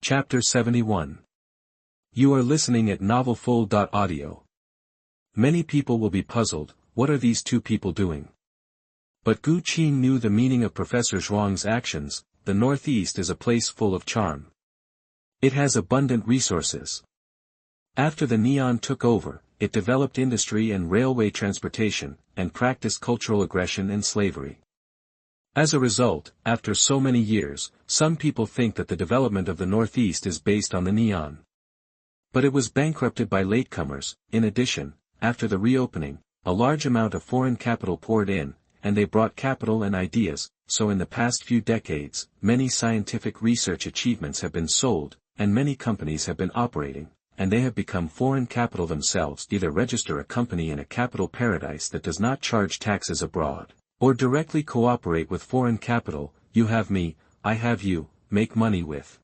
Chapter 71. You are listening at novelfull.audio. Many people will be puzzled, what are these two people doing? But Qing knew the meaning of Professor Zhuang's actions. The Northeast is a place full of charm. It has abundant resources. After the Neon took over, it developed industry and railway transportation, and practiced cultural aggression and slavery. As a result, after so many years, some people think that the development of the Northeast is based on the Neon. But it was bankrupted by latecomers. In addition, after the reopening, a large amount of foreign capital poured in, and they brought capital and ideas, so in the past few decades, many scientific research achievements have been sold, and many companies have been operating, and they have become foreign capital themselves. Either register a company in a capital paradise that does not charge taxes abroad, or directly cooperate with foreign capital. You have me, I have you, make money with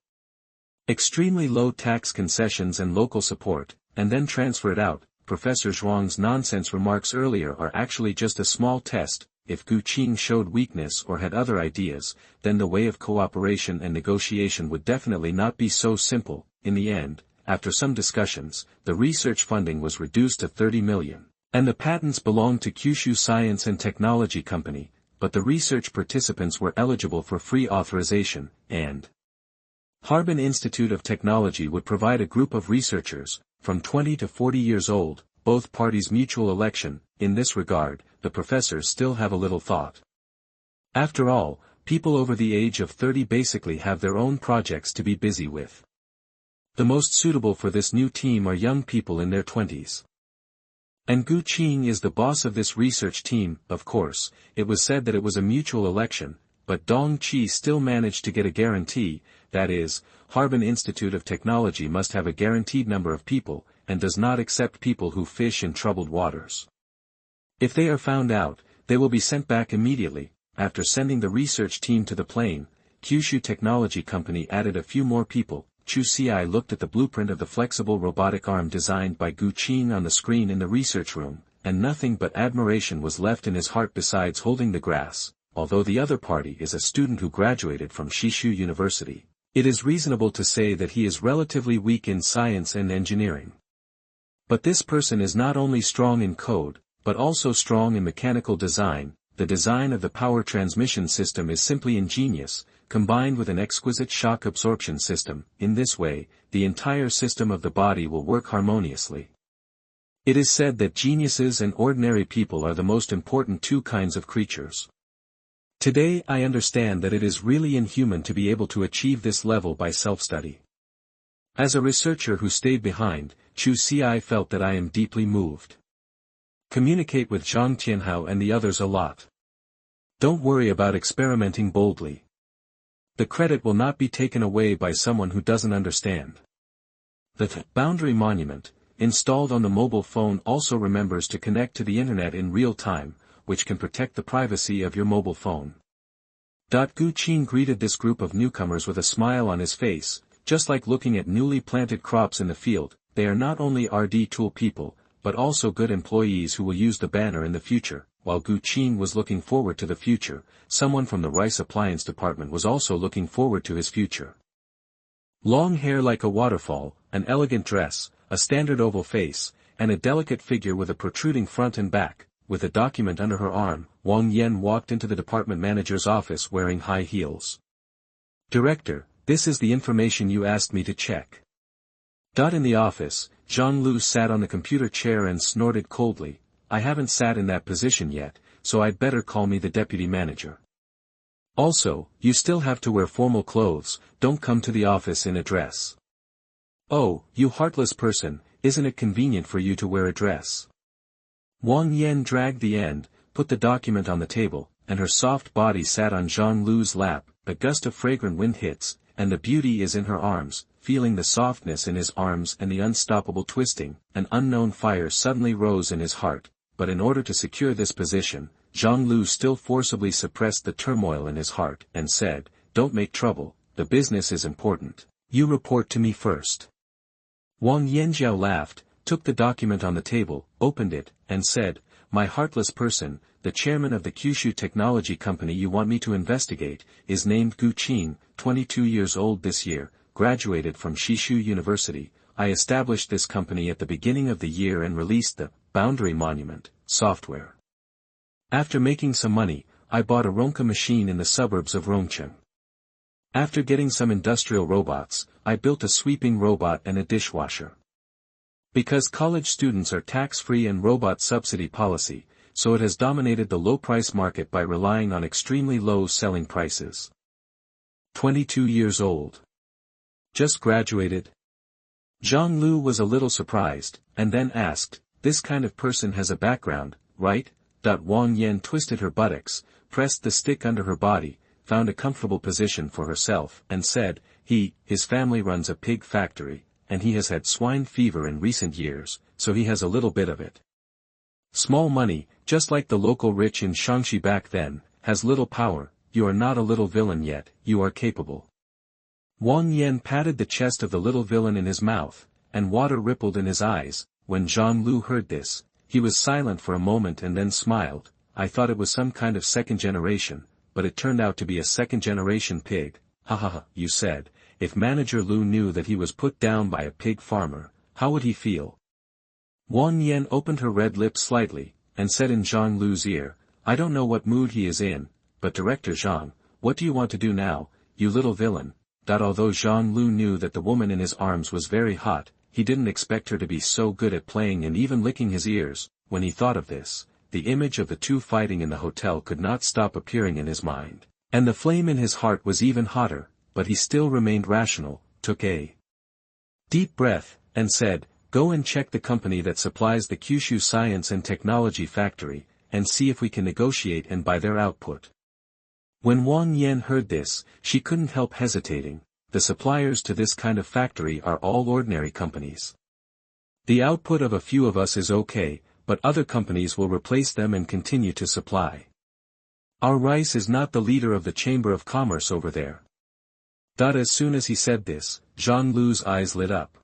extremely low tax concessions and local support, and then transfer it out. Professor Zhuang's nonsense remarks earlier are actually just a small test. If Qing showed weakness or had other ideas, then the way of cooperation and negotiation would definitely not be so simple. In the end, after some discussions, the research funding was reduced to 30 million, and the patents belonged to Kyushu Science and Technology Company, but the research participants were eligible for free authorization, and Harbin Institute of Technology would provide a group of researchers, from 20 to 40 years old, both parties mutual election. In this regard, the professors still have a little thought. After all, people over the age of 30 basically have their own projects to be busy with. The most suitable for this new team are young people in their 20s. And Qing is the boss of this research team. Of course, it was said that it was a mutual election, but Dong Qi still managed to get a guarantee, that is, Harbin Institute of Technology must have a guaranteed number of people, and does not accept people who fish in troubled waters. If they are found out, they will be sent back immediately. After sending the research team to the plane, Kyushu Technology Company added a few more people. Chu Ci looked at the blueprint of the flexible robotic arm designed by Qing on the screen in the research room, and nothing but admiration was left in his heart besides holding the grass. Although the other party is a student who graduated from Shishu University, it is reasonable to say that he is relatively weak in science and engineering. But this person is not only strong in code, but also strong in mechanical design. The design of the power transmission system is simply ingenious, combined with an exquisite shock absorption system. In this way, the entire system of the body will work harmoniously. It is said that geniuses and ordinary people are the most important two kinds of creatures. Today I understand that it is really inhuman to be able to achieve this level by self-study. As a researcher who stayed behind, Chu Ci felt that I am deeply moved. Communicate with Zhang Tianhao and the others a lot. Don't worry about experimenting boldly. The credit will not be taken away by someone who doesn't understand. The boundary monument, installed on the mobile phone, also remembers to connect to the internet in real time, which can protect the privacy of your mobile phone. Qing greeted this group of newcomers with a smile on his face. Just like looking at newly planted crops in the field, they are not only RD tool people, but also good employees who will use the banner in the future. While Qing was looking forward to the future, someone from the rice appliance department was also looking forward to his future. Long hair like a waterfall, an elegant dress, a standard oval face, and a delicate figure with a protruding front and back, with a document under her arm, Wang Yan walked into the department manager's office wearing high heels. Director, this is the information you asked me to check. In the office, Zhang Lu sat on the computer chair and snorted coldly. I haven't sat in that position yet, so I'd better call me the deputy manager. Also, you still have to wear formal clothes, don't come to the office in a dress. Oh, you heartless person, isn't it convenient for you to wear a dress? Wang Yan dragged the end, put the document on the table, and her soft body sat on Zhang Lu's lap. A gust of fragrant wind hits, and the beauty is in her arms. Feeling the softness in his arms and the unstoppable twisting, an unknown fire suddenly rose in his heart. But in order to secure this position, Zhang Lu still forcibly suppressed the turmoil in his heart, and said, "Don't make trouble, the business is important. You report to me first." Wang Yanjiao laughed, took the document on the table, opened it, and said, "My heartless person, the chairman of the Kyushu Technology Company you want me to investigate, is named Qing, 22 years old this year, graduated from Shishu University, I established this company at the beginning of the year and released the Boundary Monument software. After making some money, I bought a Ronka machine in the suburbs of Rongcheng. After getting some industrial robots, I built a sweeping robot and a dishwasher. Because college students are tax-free and robot subsidy policy, so it has dominated the low-price market by relying on extremely low selling prices. 22 years old. Just graduated? Zhang Lu was a little surprised, and then asked, "This kind of person has a background, right?" Wang Yan twisted her buttocks, pressed the stick under her body, found a comfortable position for herself, and said, his family runs a pig factory, and he has had swine fever in recent years, so he has a little bit of it. Small money, just like the local rich in Shaanxi back then, has little power. You are not a little villain yet, you are capable. Wang Yan patted the chest of the little villain in his mouth, and water rippled in his eyes. When Zhang Lu heard this, he was silent for a moment and then smiled. I thought it was some kind of second generation, but it turned out to be a second generation pig. Ha ha ha, you said, if Manager Lu knew that he was put down by a pig farmer, how would he feel? Wang Yan opened her red lips slightly, and said in Zhang Lu's ear, I don't know what mood he is in, but Director Zhang, what do you want to do now, you little villain? Although Zhang Lu knew that the woman in his arms was very hot, he didn't expect her to be so good at playing and even licking his ears. When he thought of this, the image of the two fighting in the hotel could not stop appearing in his mind, and the flame in his heart was even hotter, but he still remained rational, took a deep breath, and said, go and check the company that supplies the Kyushu Science and Technology Factory, and see if we can negotiate and buy their output. When Wang Yan heard this, she couldn't help hesitating. The suppliers to this kind of factory are all ordinary companies. The output of a few of us is okay, but other companies will replace them and continue to supply. Our rice is not the leader of the Chamber of Commerce over there. As soon as he said this, Zhang Lu's eyes lit up.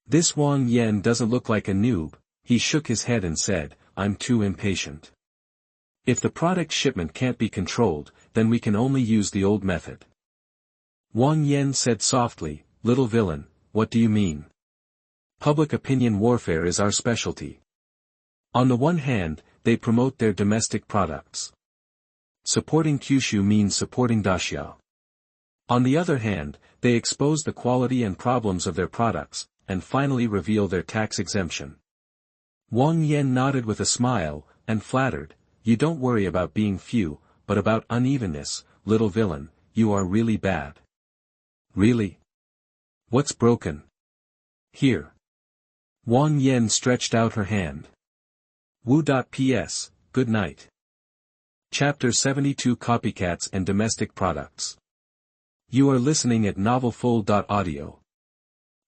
This Wang Yan doesn't look like a noob. He shook his head and said, I'm too impatient. If the product shipment can't be controlled, then we can only use the old method. Wang Yan said softly, little villain, what do you mean? Public opinion warfare is our specialty. On the one hand, they promote their domestic products. Supporting Kyushu means supporting Daxia. On the other hand, they expose the quality and problems of their products, and finally reveal their tax exemption. Wang Yan nodded with a smile, and flattered, you don't worry about being few, but about unevenness, little villain, you are really bad. Really? What's broken? Here. Wang Yan stretched out her hand. Wu.ps, good night. Chapter 72 Copycats and Domestic Products. You are listening at novelfull.audio.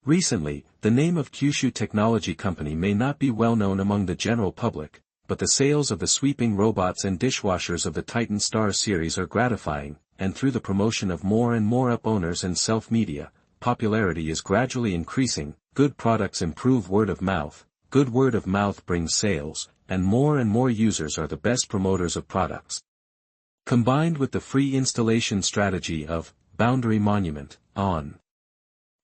Recently, the name of Kyushu Technology Company may not be well known among the general public, but the sales of the sweeping robots and dishwashers of the Titan Star series are gratifying, and through the promotion of more and more app owners and self-media, popularity is gradually increasing. Good products improve word of mouth, good word of mouth brings sales, and more users are the best promoters of products. Combined with the free installation strategy of Boundary Monument on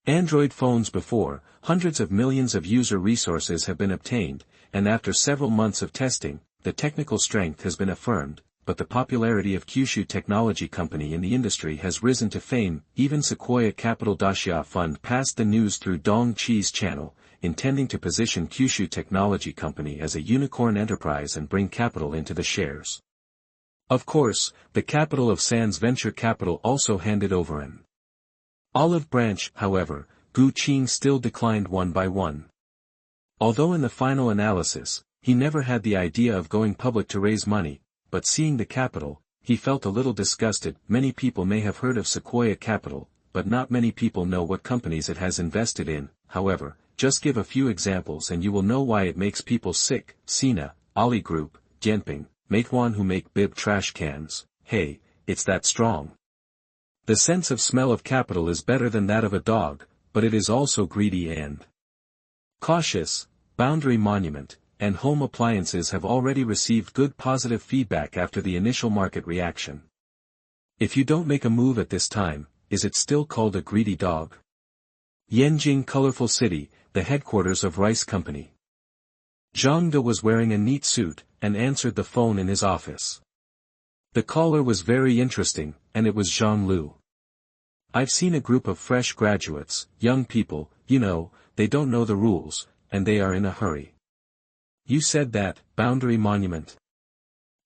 Android phones before, hundreds of millions of user resources have been obtained, and after several months of testing, the technical strength has been affirmed, but the popularity of Kyushu Technology Company in the industry has risen to fame. Even Sequoia Capital Daxia Fund passed the news through Dong Chi's channel, intending to position Kyushu Technology Company as a unicorn enterprise and bring capital into the shares. Of course, the capital of Sands Venture Capital also handed over an olive branch. However, Qing still declined one by one. Although in the final analysis, he never had the idea of going public to raise money, but seeing the capital, he felt a little disgusted. Many people may have heard of Sequoia Capital, but not many people know what companies it has invested in. However, just give a few examples and you will know why it makes people sick. Sina, Ali Group, Jianping, Meituan, who make bib trash cans. Hey, it's that strong. The sense of smell of capital is better than that of a dog, but it is also greedy and cautious. Boundary Monument and Home Appliances have already received good positive feedback after the initial market reaction. If you don't make a move at this time, is it still called a greedy dog? Yanjing Colorful City, the headquarters of Rice Company. Zhang De was wearing a neat suit, and answered the phone in his office. The caller was very interesting, and it was Zhang Lu. I've seen a group of fresh graduates, young people, you know, they don't know the rules, and they are in a hurry. You said that, boundary monument.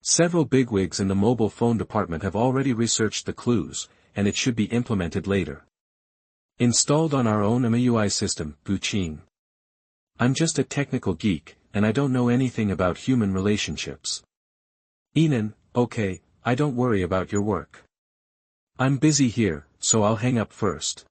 Several bigwigs in the mobile phone department have already researched the clues, and it should be implemented later. Installed on our own MIUI system, Qing. I'm just a technical geek, and I don't know anything about human relationships. Enan, okay, I don't worry about your work. I'm busy here, so I'll hang up first.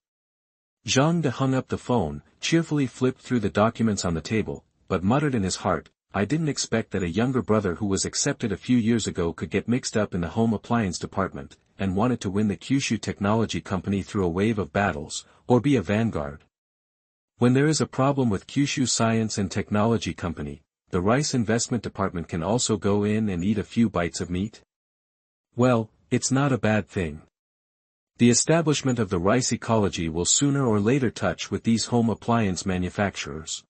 Zhang De hung up the phone, cheerfully flipped through the documents on the table, but muttered in his heart, I didn't expect that a younger brother who was accepted a few years ago could get mixed up in the home appliance department, and wanted to win the Kyushu Technology Company through a wave of battles, or be a vanguard. When there is a problem with Kyushu Science and Technology Company, the Rice Investment Department can also go in and eat a few bites of meat? Well, it's not a bad thing. The establishment of the rice ecology will sooner or later touch with these home appliance manufacturers.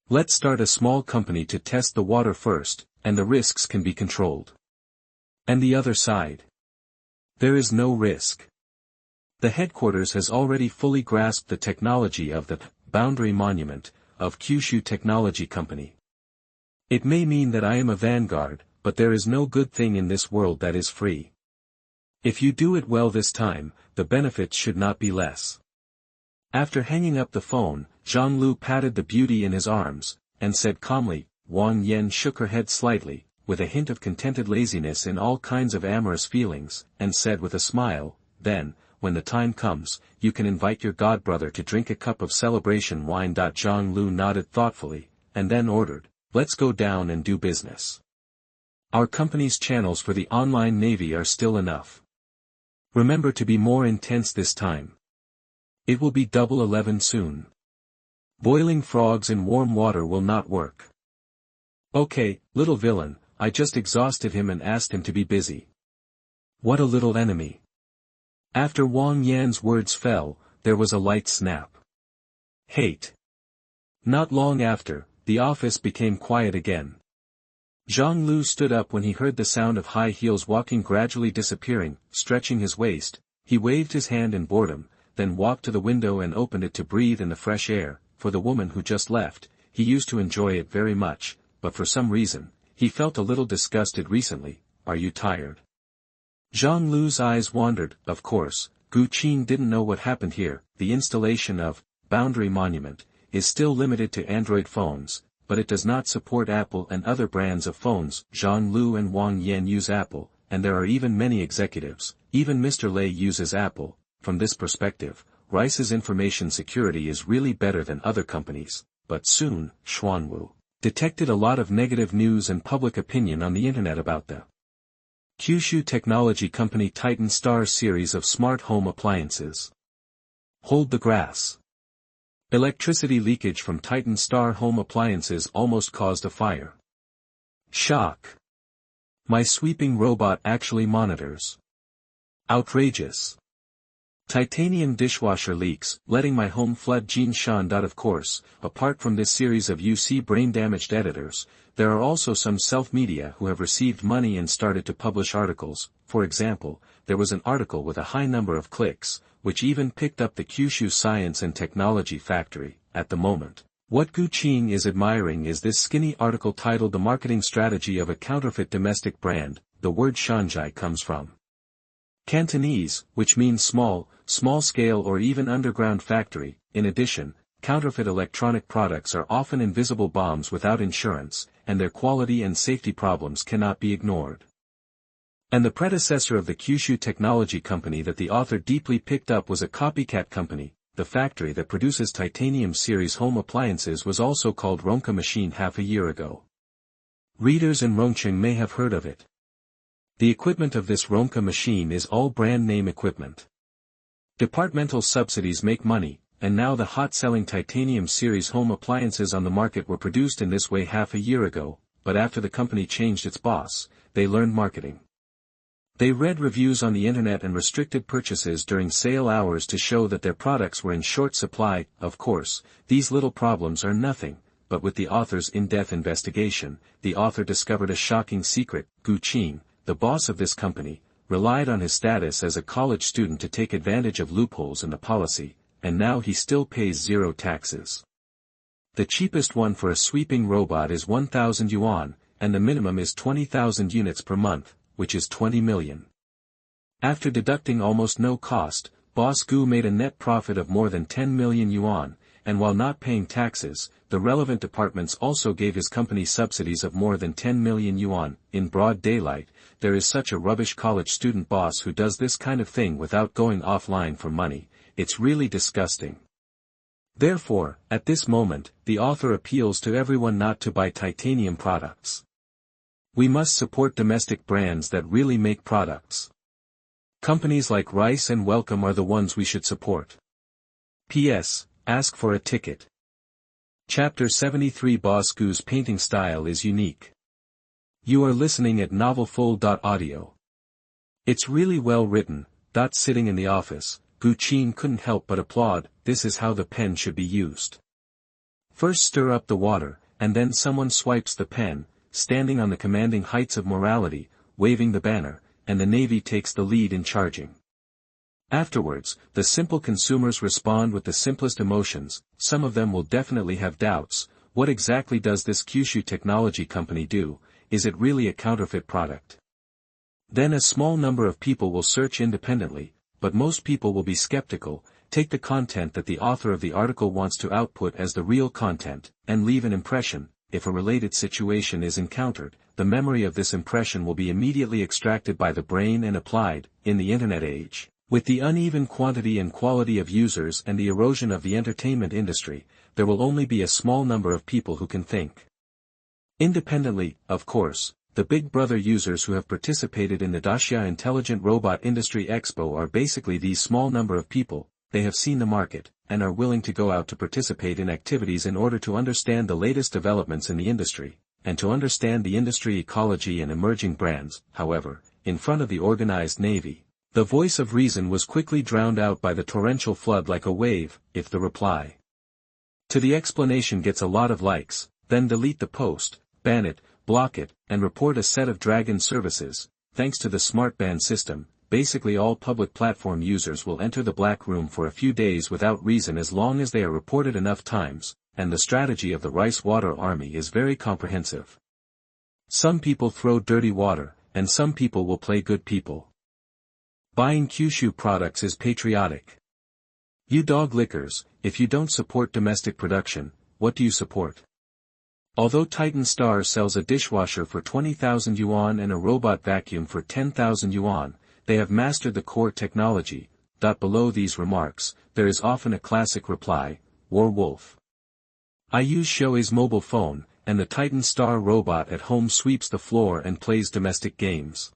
Let's start a small company to test the water first, and the risks can be controlled. And the other side? There is no risk. The headquarters has already fully grasped the technology of the boundary monument of Kyushu Technology Company. It may mean that I am a vanguard, but there is no good thing in this world that is free. If you do it well this time, the benefits should not be less. After hanging up the phone, Zhang Lu patted the beauty in his arms, and said calmly. Wang Yan shook her head slightly, with a hint of contented laziness in all kinds of amorous feelings, and said with a smile, then, when the time comes, you can invite your godbrother to drink a cup of celebration wine. Zhang Lu nodded thoughtfully, and then ordered, let's go down and do business. Our company's channels for the online navy are still enough. Remember to be more intense this time. It will be double 11 soon. Boiling frogs in warm water will not work. Okay, little villain, I just exhausted him and asked him to be busy. What a little enemy. After Wang Yan's words fell, there was a light snap. Hate. Not long after, the office became quiet again. Zhang Lu stood up when he heard the sound of high heels walking gradually disappearing, stretching his waist. He waved his hand in boredom, then walked to the window and opened it to breathe in the fresh air. For the woman who just left, he used to enjoy it very much, but for some reason, he felt a little disgusted recently. Are you tired? Zhang Lu's eyes wandered. Of course, Qing didn't know what happened here. The installation of boundary monument is still limited to Android phones, but it does not support Apple and other brands of phones. Zhang Lu and Wang Yan use Apple, and there are even many executives, even Mr. Lei uses Apple. From this perspective, Rice's information security is really better than other companies, but soon, Xuanwu detected a lot of negative news and public opinion on the internet about the Kyushu Technology Company Titan Star series of smart home appliances. Hold the grass. Electricity leakage from Titan Star home appliances almost caused a fire. Shock. My sweeping robot actually monitors. Outrageous. Titanium dishwasher leaks, letting my home flood. Jin Shan. Of course, apart from this series of UC brain-damaged editors, there are also some self-media who have received money and started to publish articles. For example, there was an article with a high number of clicks, which even picked up the Kyushu Science and Technology Factory. At the moment, what Qing is admiring is this skinny article titled The Marketing Strategy of a Counterfeit Domestic Brand. The word Shanzhai comes from Cantonese, which means small-scale or even underground factory. In addition, counterfeit electronic products are often invisible bombs without insurance, and their quality and safety problems cannot be ignored. And the predecessor of the Kyushu Technology Company that the author deeply picked up was a copycat company. The factory that produces Titanium series home appliances was also called Ronka Machine half a year ago. Readers in Rongqing may have heard of it. The equipment of this Ronka machine is all brand name equipment. Departmental subsidies make money, and now the hot-selling Titanium series home appliances on the market were produced in this way half a year ago, but after the company changed its boss, they learned marketing. They read reviews on the internet and restricted purchases during sale hours to show that their products were in short supply. Of course, these little problems are nothing, but with the author's in-depth investigation, the author discovered a shocking secret. Gu Qing, the boss of this company, relied on his status as a college student to take advantage of loopholes in the policy, and now he still pays zero taxes. The cheapest one for a sweeping robot is 1,000 yuan, and the minimum is 20,000 units per month, which is 20 million. After deducting almost no cost, Boss Gu made a net profit of more than 10 million yuan, and while not paying taxes, the relevant departments also gave his company subsidies of more than 10 million yuan. In broad daylight, there is such a rubbish college student boss who does this kind of thing without going offline for money. It's really disgusting. Therefore, at this moment, the author appeals to everyone not to buy titanium products. We must support domestic brands that really make products. Companies like Rice and Welcome are the ones we should support. P.S. Ask for a ticket. Chapter 73. Boss Gu's painting style is unique. You are listening at novelfull.audio. It's really well written. Sitting in the office, Gu Qing couldn't help but applaud. This is how the pen should be used. First stir up the water, and then someone swipes the pen, standing on the commanding heights of morality, waving the banner, and the Navy takes the lead in charging. Afterwards, the simple consumers respond with the simplest emotions. Some of them will definitely have doubts. What exactly does this Kyushu technology company do? Is it really a counterfeit product? Then a small number of people will search independently, but most people will be skeptical, take the content that the author of the article wants to output as the real content, and leave an impression. If a related situation is encountered, the memory of this impression will be immediately extracted by the brain and applied. In the internet age, with the uneven quantity and quality of users and the erosion of the entertainment industry, there will only be a small number of people who can think independently. Of course, the Big Brother users who have participated in the Daxia Intelligent Robot Industry Expo are basically these small number of people. They have seen the market, and are willing to go out to participate in activities in order to understand the latest developments in the industry, and to understand the industry ecology and emerging brands. However, in front of the organized Navy, the voice of reason was quickly drowned out by the torrential flood like a wave. If the reply to the explanation gets a lot of likes, then delete the post, ban it, block it, and report a set of dragon services. Thanks to the smart ban system, basically all public platform users will enter the black room for a few days without reason as long as they are reported enough times, and the strategy of the rice water army is very comprehensive. Some people throw dirty water, and some people will play good people. Buying Kyushu products is patriotic. You dog lickers, if you don't support domestic production, what do you support? Although Titan Star sells a dishwasher for 20,000 yuan and a robot vacuum for 10,000 yuan, they have mastered the core technology. Below these remarks, there is often a classic reply, War Wolf. I use Shoei's mobile phone, and the Titan Star robot at home sweeps the floor and plays domestic games.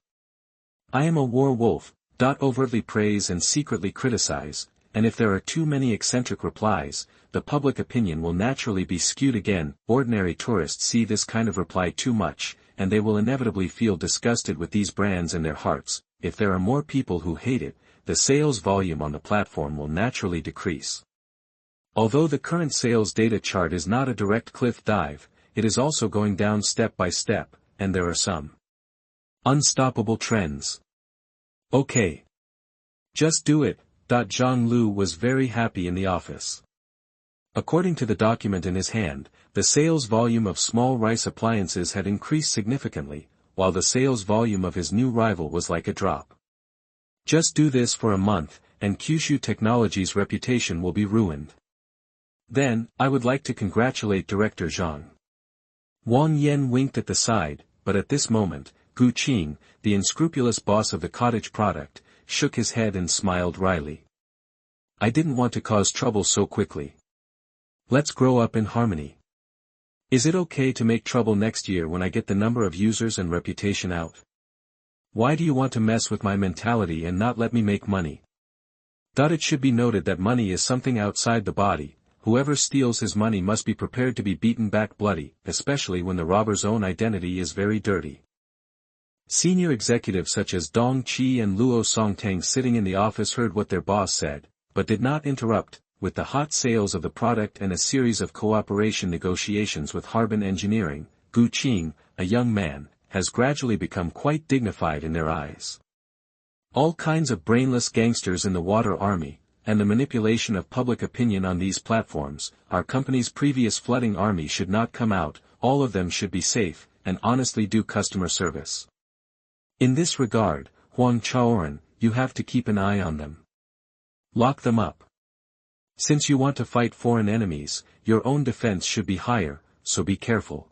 I am a war wolf. Overtly praise and secretly criticize, and if there are too many eccentric replies, the public opinion will naturally be skewed again. Ordinary tourists see this kind of reply too much, and they will inevitably feel disgusted with these brands in their hearts. If there are more people who hate it, the sales volume on the platform will naturally decrease. Although the current sales data chart is not a direct cliff dive, it is also going down step by step, and there are some unstoppable trends. Okay. Just do it. Zhang Lu was very happy in the office. According to the document in his hand, the sales volume of small rice appliances had increased significantly, while the sales volume of his new rival was like a drop. Just do this for a month, and Kyushu Technology's reputation will be ruined. Then, I would like to congratulate Director Zhang. Wang Yen winked at the side, but at this moment, Gu Qing, the unscrupulous boss of the cottage product, shook his head and smiled wryly. I didn't want to cause trouble so quickly. Let's grow up in harmony. Is it okay to make trouble next year when I get the number of users and reputation out? Why do you want to mess with my mentality and not let me make money? It should be noted that money is something outside the body. Whoever steals his money must be prepared to be beaten back bloody, especially when the robber's own identity is very dirty. Senior executives such as Dong Qi and Luo Songtang sitting in the office heard what their boss said, but did not interrupt. With the hot sales of the product and a series of cooperation negotiations with Harbin Engineering, Gu Qing, a young man, has gradually become quite dignified in their eyes. All kinds of brainless gangsters in the water army, and the manipulation of public opinion on these platforms, our company's previous flooding army should not come out, all of them should be safe, and honestly do customer service. In this regard, Huang Chaoran, you have to keep an eye on them. Lock them up. Since you want to fight foreign enemies, your own defense should be higher, so be careful.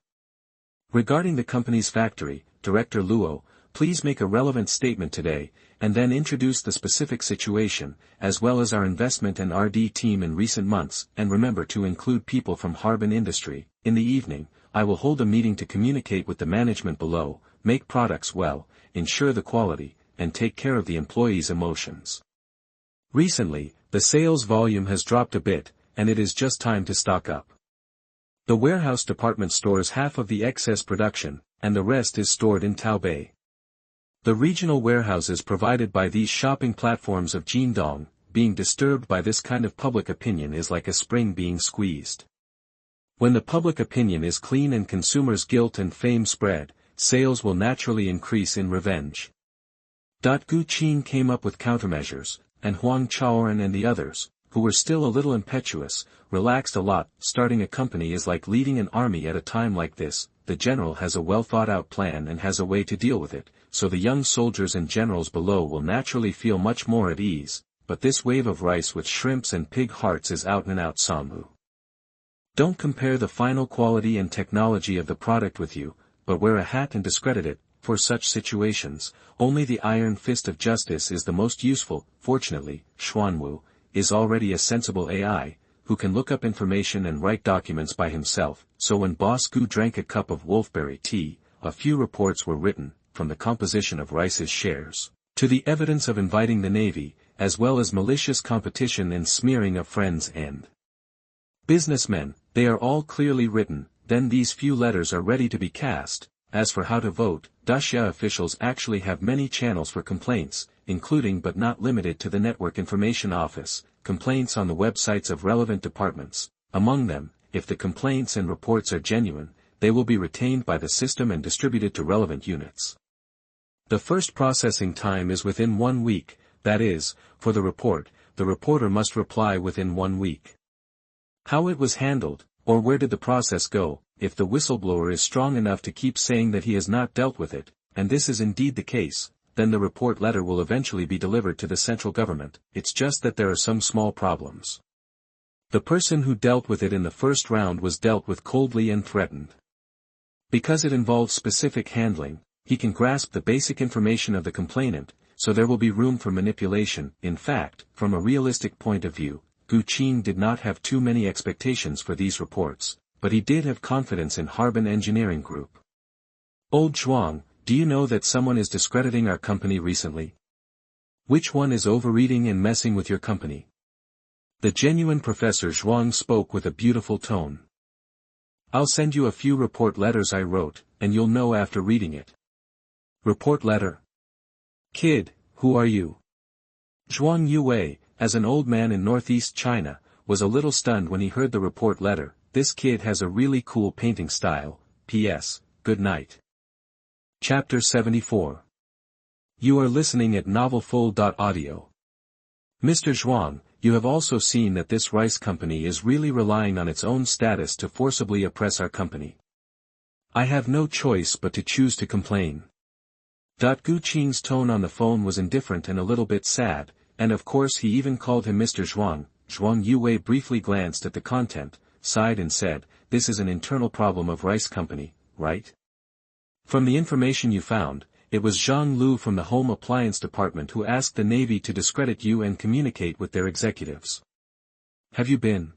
Regarding the company's factory, Director Luo, please make a relevant statement today, and then introduce the specific situation, as well as our investment and R&D team in recent months, and remember to include people from Harbin Industry. In the evening, I will hold a meeting to communicate with the management below, make products well, ensure the quality, and take care of the employees' emotions. Recently, the sales volume has dropped a bit, and it is just time to stock up. The warehouse department stores half of the excess production, and the rest is stored in Taobei. The regional warehouses provided by these shopping platforms of Jindong, being disturbed by this kind of public opinion is like a spring being squeezed. When the public opinion is clean and consumers' guilt and fame spread, sales will naturally increase in revenge. Gu Qing came up with countermeasures, and Huang Chaoran and the others, who were still a little impetuous, relaxed a lot. Starting a company is like leading an army at a time like this. The general has a well-thought-out plan and has a way to deal with it, so the young soldiers and generals below will naturally feel much more at ease, but this wave of rice with shrimps and pig hearts is out-and-out Samu. Don't compare the final quality and technology of the product with you, but wear a hat and discredit it. For such situations, only the iron fist of justice is the most useful. Fortunately, Xuanwu is already a sensible AI, who can look up information and write documents by himself, so when Boss Gu drank a cup of wolfberry tea, a few reports were written, from the composition of Rice's shares, to the evidence of inviting the Navy, as well as malicious competition and smearing of friends and businessmen. They are all clearly written, then these few letters are ready to be cast. As for how to vote, Daxia officials actually have many channels for complaints, including but not limited to the Network Information Office, complaints on the websites of relevant departments. Among them, if the complaints and reports are genuine, they will be retained by the system and distributed to relevant units. The first processing time is within 1 week, that is, for the report, the reporter must reply within 1 week. How it was handled, or where did the process go? If the whistleblower is strong enough to keep saying that he has not dealt with it, and this is indeed the case, then the report letter will eventually be delivered to the central government. It's just that there are some small problems. The person who dealt with it in the first round was dealt with coldly and threatened. Because it involves specific handling, he can grasp the basic information of the complainant, so there will be room for manipulation. In fact, from a realistic point of view, Gu Qing did not have too many expectations for these reports, but he did have confidence in Harbin Engineering Group. Old Zhuang, do you know that someone is discrediting our company recently? Which one is overeating and messing with your company? The genuine Professor Zhuang spoke with a beautiful tone. I'll send you a few report letters I wrote, and you'll know after reading it. Report letter? Kid, who are you? Zhuang Yue, as an old man in northeast China, was a little stunned when he heard the report letter. This kid has a really cool painting style. P.S. Good night. Chapter 74. You are listening at novelfull.audio. Mr. Zhuang, you have also seen that this rice company is really relying on its own status to forcibly oppress our company. I have no choice but to choose to complain. Gu Qing's tone on the phone was indifferent and a little bit sad, and of course he even called him Mr. Zhuang. Zhuang Yue briefly glanced at the content, sighed and said, this is an internal problem of rice company, right? From the information you found, it was Zhang Lu from the Home Appliance Department who asked the Navy to discredit you and communicate with their executives. Have you been?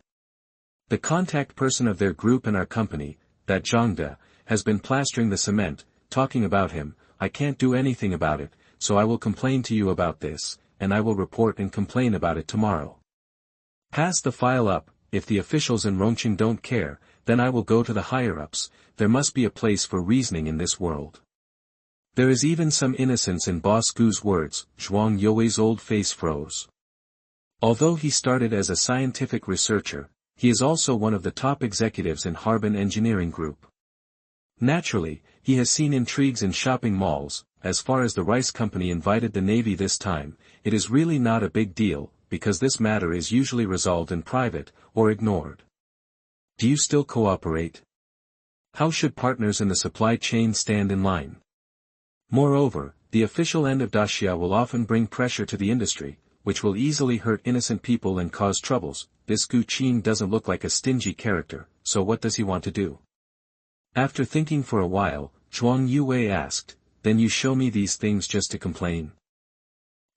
The contact person of their group and our company, that Zhang De, has been plastering the cement, talking about him. I can't do anything about it, so I will complain to you about this, and I will report and complain about it tomorrow. Pass the file up. If the officials in Rongqing don't care, then I will go to the higher-ups. There must be a place for reasoning in this world. There is even some innocence in Boss Gu's words. Zhuang You's old face froze. Although he started as a scientific researcher, he is also one of the top executives in Harbin Engineering Group. Naturally, he has seen intrigues in shopping malls. As far as the rice company invited the Navy this time, it is really not a big deal, because this matter is usually resolved in private, or ignored. Do you still cooperate? How should partners in the supply chain stand in line? Moreover, the official end of Daxia will often bring pressure to the industry, which will easily hurt innocent people and cause troubles. This Gu Qing doesn't look like a stingy character, so what does he want to do? After thinking for a while, Zhuang Yue asked, then you show me these things just to complain?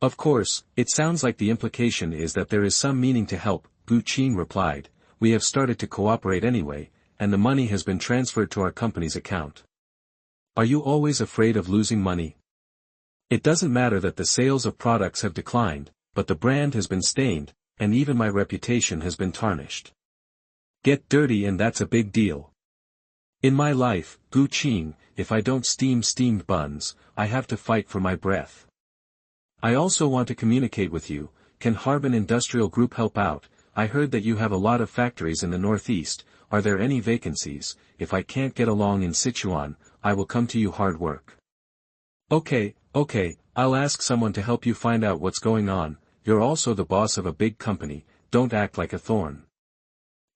Of course, it sounds like the implication is that there is some meaning to help. Gu Qing replied, we have started to cooperate anyway, and the money has been transferred to our company's account. Are you always afraid of losing money? It doesn't matter that the sales of products have declined, but the brand has been stained, and even my reputation has been tarnished. Get dirty and that's a big deal. In my life, Gu Qing, if I don't steam steamed buns, I have to fight for my breath. I also want to communicate with you. Can Harbin Industrial Group help out? I heard that you have a lot of factories in the Northeast. Are there any vacancies? If I can't get along in Sichuan, I will come to you hard work. Okay, I'll ask someone to help you find out what's going on. You're also the boss of a big company, don't act like a thorn.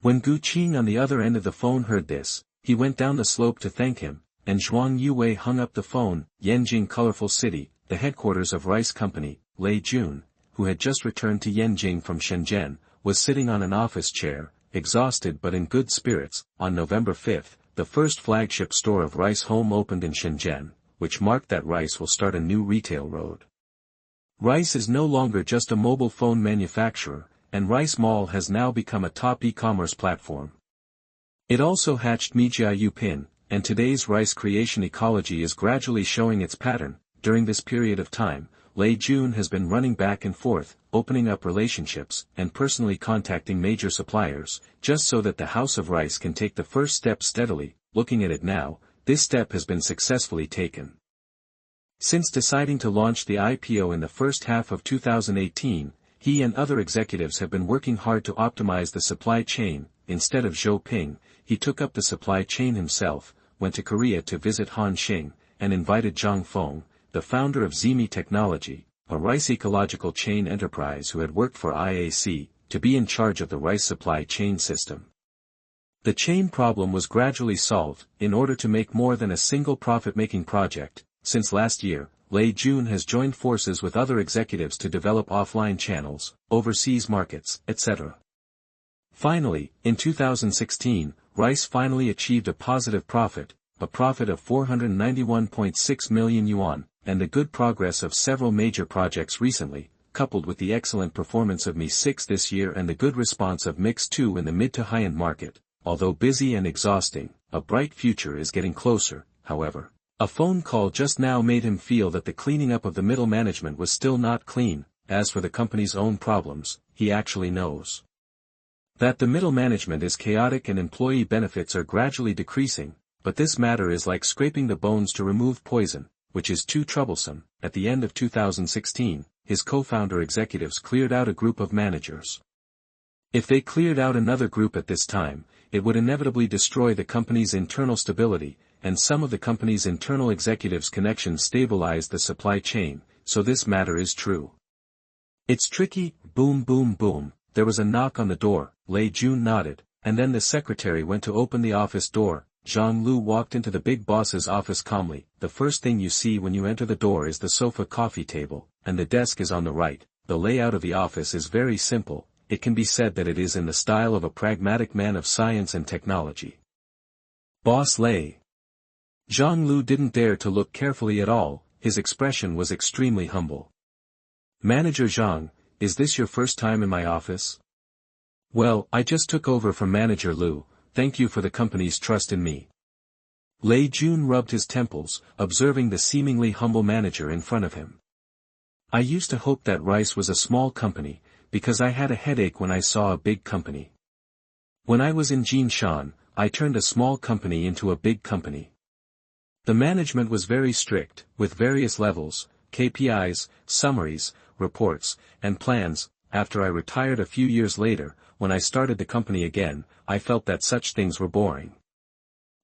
When Gu Qing on the other end of the phone heard this, he went down the slope to thank him, and Zhuang Yue hung up the phone. Yanjing Colorful City, the headquarters of Rice Company, Lei Jun, who had just returned to Yanjing from Shenzhen, was sitting on an office chair, exhausted but in good spirits. On November 5th, the first flagship store of Rice Home opened in Shenzhen, which marked that Rice will start a new retail road. Rice is no longer just a mobile phone manufacturer, and Rice Mall has now become a top e-commerce platform. It also hatched Mijia Yupin, and today's Rice creation ecology is gradually showing its pattern. During this period of time, Lei Jun has been running back and forth, opening up relationships, and personally contacting major suppliers, just so that the House of Rice can take the first step steadily. Looking at it now, this step has been successfully taken. Since deciding to launch the IPO in the first half of 2018, he and other executives have been working hard to optimize the supply chain. Instead of Zhou Ping, he took up the supply chain himself, went to Korea to visit Han Xing, and invited Zhang Feng, the founder of Zimi Technology, a rice ecological chain enterprise who had worked for IAC, to be in charge of the rice supply chain system. The chain problem was gradually solved. In order to make more than a single profit-making project, since last year, Lei Jun has joined forces with other executives to develop offline channels, overseas markets, etc. Finally, in 2016, Rice finally achieved a positive profit, a profit of 491.6 million yuan, and the good progress of several major projects recently, coupled with the excellent performance of Mi 6 this year and the good response of Mix 2 in the mid to high-end market. Although busy and exhausting, a bright future is getting closer. However, a phone call just now made him feel that the cleaning up of the middle management was still not clean. As for the company's own problems, he actually knows that the middle management is chaotic and employee benefits are gradually decreasing, but this matter is like scraping the bones to remove poison, which is too troublesome. At the end of 2016, his co-founder executives cleared out a group of managers. If they cleared out another group at this time, it would inevitably destroy the company's internal stability, and some of the company's internal executives' connections stabilized the supply chain, so this matter is true. It's tricky. Boom boom boom, there was a knock on the door. Lei Jun nodded, and then the secretary went to open the office door. Zhang Lu walked into the big boss's office calmly. The first thing you see when you enter the door is the sofa coffee table, and the desk is on the right. The layout of the office is very simple. It can be said that it is in the style of a pragmatic man of science and technology. Boss Lei. Zhang Lu didn't dare to look carefully at all. His expression was extremely humble. Manager Zhang, is this your first time in my office? Well, I just took over from Manager Lu. Thank you for the company's trust in me. Lei Jun rubbed his temples, observing the seemingly humble manager in front of him. I used to hope that Rice was a small company, because I had a headache when I saw a big company. When I was in Jinshan, I turned a small company into a big company. The management was very strict, with various levels, KPIs, summaries, reports, and plans. After I retired a few years later, when I started the company again, I felt that such things were boring.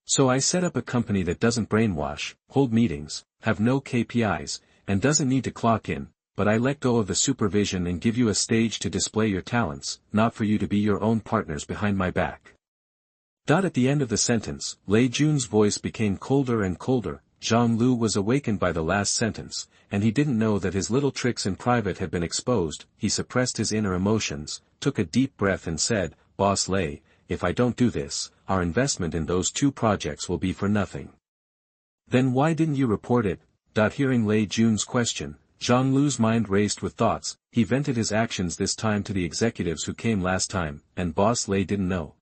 So I set up a company that doesn't brainwash, hold meetings, have no KPIs, and doesn't need to clock in, but I let go of the supervision and give you a stage to display your talents, not for you to be your own partners behind my back. At the end of the sentence, Lei Jun's voice became colder and colder. Zhang Lu was awakened by the last sentence, and he didn't know that his little tricks in private had been exposed. He suppressed his inner emotions, took a deep breath and said, "Boss Lei, if I don't do this, our investment in those 2 projects will be for nothing." "Then why didn't you report it?" Hearing Lei Jun's question, Zhang Lu's mind raced with thoughts. He vented his actions this time to the executives who came last time, and Boss Lei didn't know.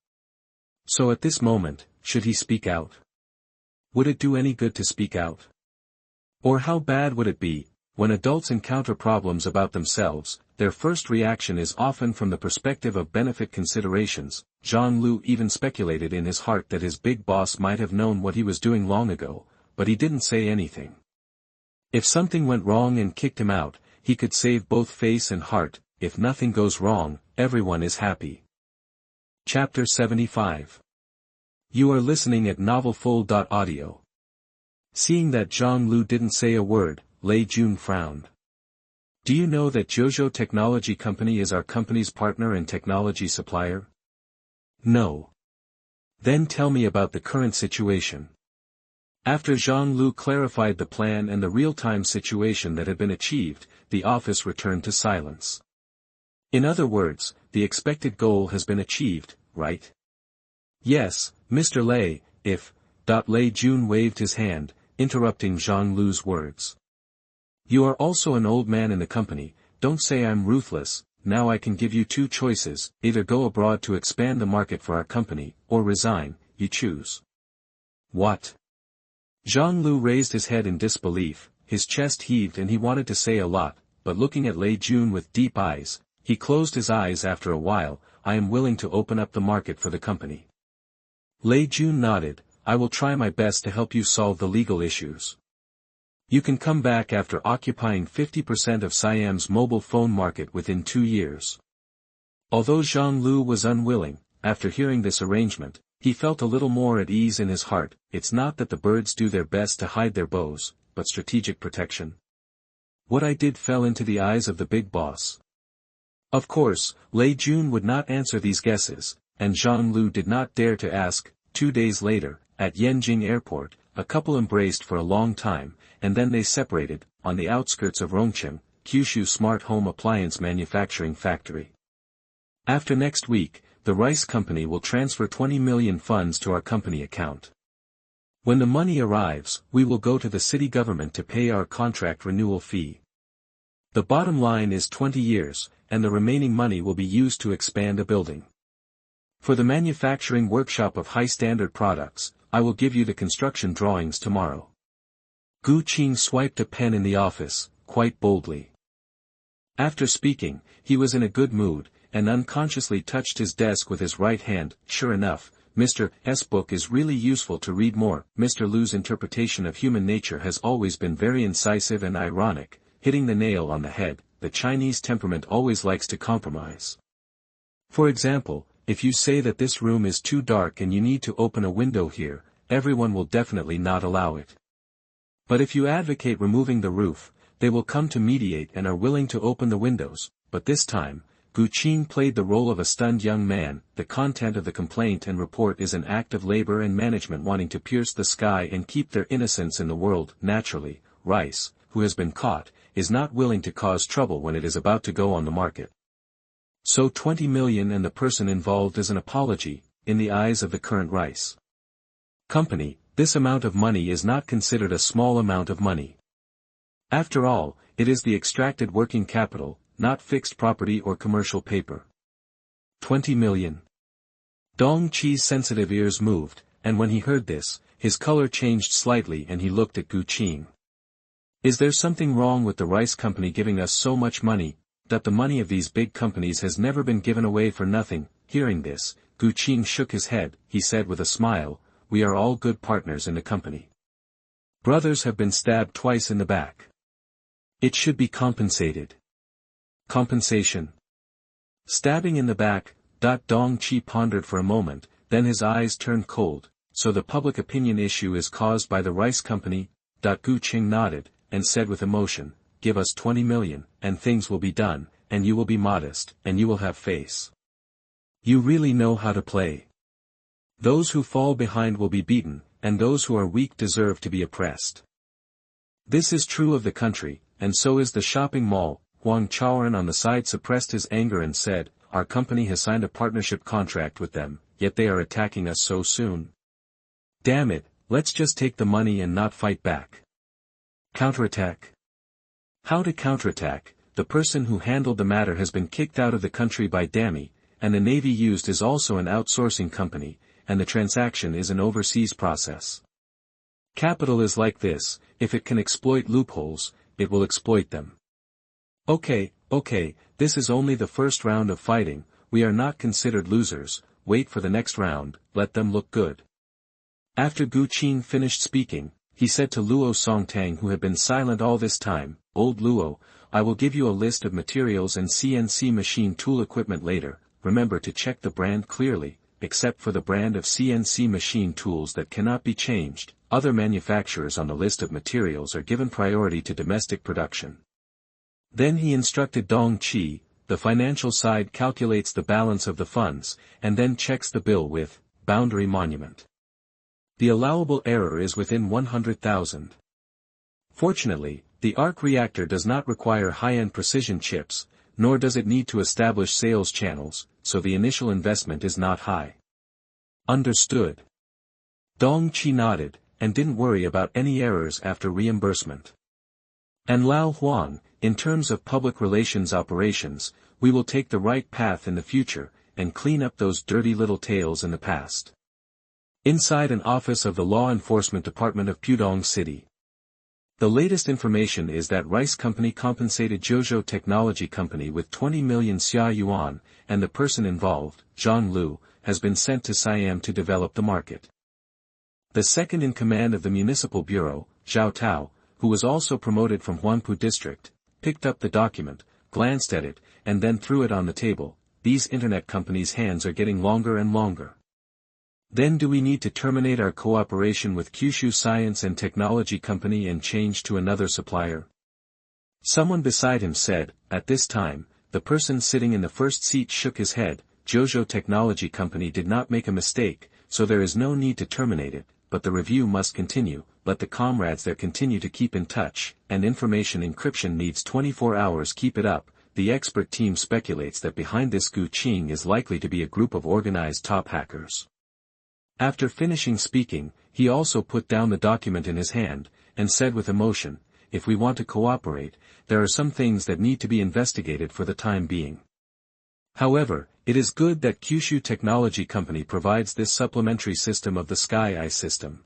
So at this moment, should he speak out? Would it do any good to speak out? Or how bad would it be? When adults encounter problems about themselves, their first reaction is often from the perspective of benefit considerations. Zhang Lu even speculated in his heart that his big boss might have known what he was doing long ago, but he didn't say anything. If something went wrong and kicked him out, he could save both face and heart. If nothing goes wrong, everyone is happy. Chapter 75. You are listening at novelfull.audio. Seeing that Zhang Lu didn't say a word, Lei Jun frowned. "Do you know that Jojo Technology Company is our company's partner and technology supplier?" "No." "Then tell me about the current situation." After Zhang Lu clarified the plan and the real-time situation that had been achieved, the office returned to silence. "In other words, the expected goal has been achieved, right?" "Yes, Mr. Lei, if..." Lei Jun waved his hand, interrupting Zhang Lu's words. "You are also an old man in the company, don't say I'm ruthless. Now I can give you 2 choices, either go abroad to expand the market for our company, or resign, you choose." "What?" Zhang Lu raised his head in disbelief, his chest heaved and he wanted to say a lot, but looking at Lei Jun with deep eyes, he closed his eyes after a while. "I am willing to open up the market for the company." Lei Jun nodded. "I will try my best to help you solve the legal issues. You can come back after occupying 50% of Siam's mobile phone market within 2 years." Although Zhang Lu was unwilling, after hearing this arrangement, he felt a little more at ease in his heart. It's not that the birds do their best to hide their bows, but strategic protection. What I did fell into the eyes of the big boss. Of course, Lei Jun would not answer these guesses, and Zhang Lu did not dare to ask. 2 days later, at Yanjing Airport, a couple embraced for a long time, and then they separated, on the outskirts of Rongcheng, Kyushu Smart Home Appliance Manufacturing Factory. "After next week, the rice company will transfer 20 million funds to our company account. When the money arrives, we will go to the city government to pay our contract renewal fee. The bottom line is 20 years, and the remaining money will be used to expand a building. For the manufacturing workshop of high-standard products, I will give you the construction drawings tomorrow." Qing swiped a pen in the office, quite boldly. After speaking, he was in a good mood, and unconsciously touched his desk with his right hand. Sure enough, Mr. S. book is really useful to read more. Mr. Lu's interpretation of human nature has always been very incisive and ironic, hitting the nail on the head. The Chinese temperament always likes to compromise. For example, if you say that this room is too dark and you need to open a window here, everyone will definitely not allow it. But if you advocate removing the roof, they will come to mediate and are willing to open the windows. But this time, Qing played the role of a stunned young man. The content of the complaint and report is an act of labor and management wanting to pierce the sky and keep their innocence in the world. Naturally, Rice, who has been caught, is not willing to cause trouble when it is about to go on the market. So 20 million and the person involved is an apology, in the eyes of the current Rice company. This amount of money is not considered a small amount of money. After all, it is the extracted working capital, not fixed property or commercial paper. 20 million. Dong Qi's sensitive ears moved, and when he heard this, his color changed slightly and he looked at Qing. "Is there something wrong with the rice company giving us so much money? That the money of these big companies has never been given away for nothing." Hearing this, Qing shook his head. He said with a smile, "We are all good partners in the company. Brothers have been stabbed twice in the back. It should be compensated. Compensation. Stabbing in the back, Dong Chi pondered for a moment, then his eyes turned cold. So the public opinion issue is caused by the rice company. Gu Qing nodded, and said with emotion, give us 20 million, and things will be done, and you will be modest, and you will have face. You really know how to play. Those who fall behind will be beaten, and those who are weak deserve to be oppressed. This is true of the country, and so is the shopping mall. Huang Chaoran on the side suppressed his anger and said, our company has signed a partnership contract with them, yet they are attacking us so soon. Damn it, let's just take the money and not fight back. Counterattack? How to counterattack? The person who handled the matter has been kicked out of the country by Dami, and the navy used is also an outsourcing company, and the transaction is an overseas process. Capital is like this, if it can exploit loopholes, it will exploit them. Okay, this is only the first round of fighting, we are not considered losers, wait for the next round, let them look good. After Gu Qing finished speaking, he said to Luo Songtang who had been silent all this time, Old Luo, I will give you a list of materials and CNC machine tool equipment later, remember to check the brand clearly, except for the brand of CNC machine tools that cannot be changed, other manufacturers on the list of materials are given priority to domestic production. Then he instructed Dong Chi, the financial side calculates the balance of the funds, and then checks the bill with, boundary monument. The allowable error is within 100,000. Fortunately, the arc reactor does not require high-end precision chips, nor does it need to establish sales channels, so the initial investment is not high. Understood. Dong Chi nodded, and didn't worry about any errors after reimbursement. And Lao Huang, in terms of public relations operations, we will take the right path in the future, and clean up those dirty little tales in the past. Inside an office of the Law Enforcement Department of Pudong City. The latest information is that Rice Company compensated Zhuzhou Technology Company with 20 million xia yuan, and the person involved, Zhang Lu, has been sent to Siam to develop the market. The second in command of the Municipal Bureau, Zhao Tao, who was also promoted from Huangpu District, picked up the document, glanced at it, and then threw it on the table. These internet companies' hands are getting longer and longer. Then do we need to terminate our cooperation with Kyushu Science and Technology Company and change to another supplier? Someone beside him said, at this time, the person sitting in the first seat shook his head, Zhuzhou Technology Company did not make a mistake, so there is no need to terminate it, but the review must continue, let the comrades there continue to keep in touch, and information encryption needs 24 hours keep it up. The expert team speculates that behind this Gu Qing is likely to be a group of organized top hackers. After finishing speaking, he also put down the document in his hand, and said with emotion, if we want to cooperate, there are some things that need to be investigated for the time being. However, it is good that Kyushu Technology Company provides this supplementary system of the Sky Eye system.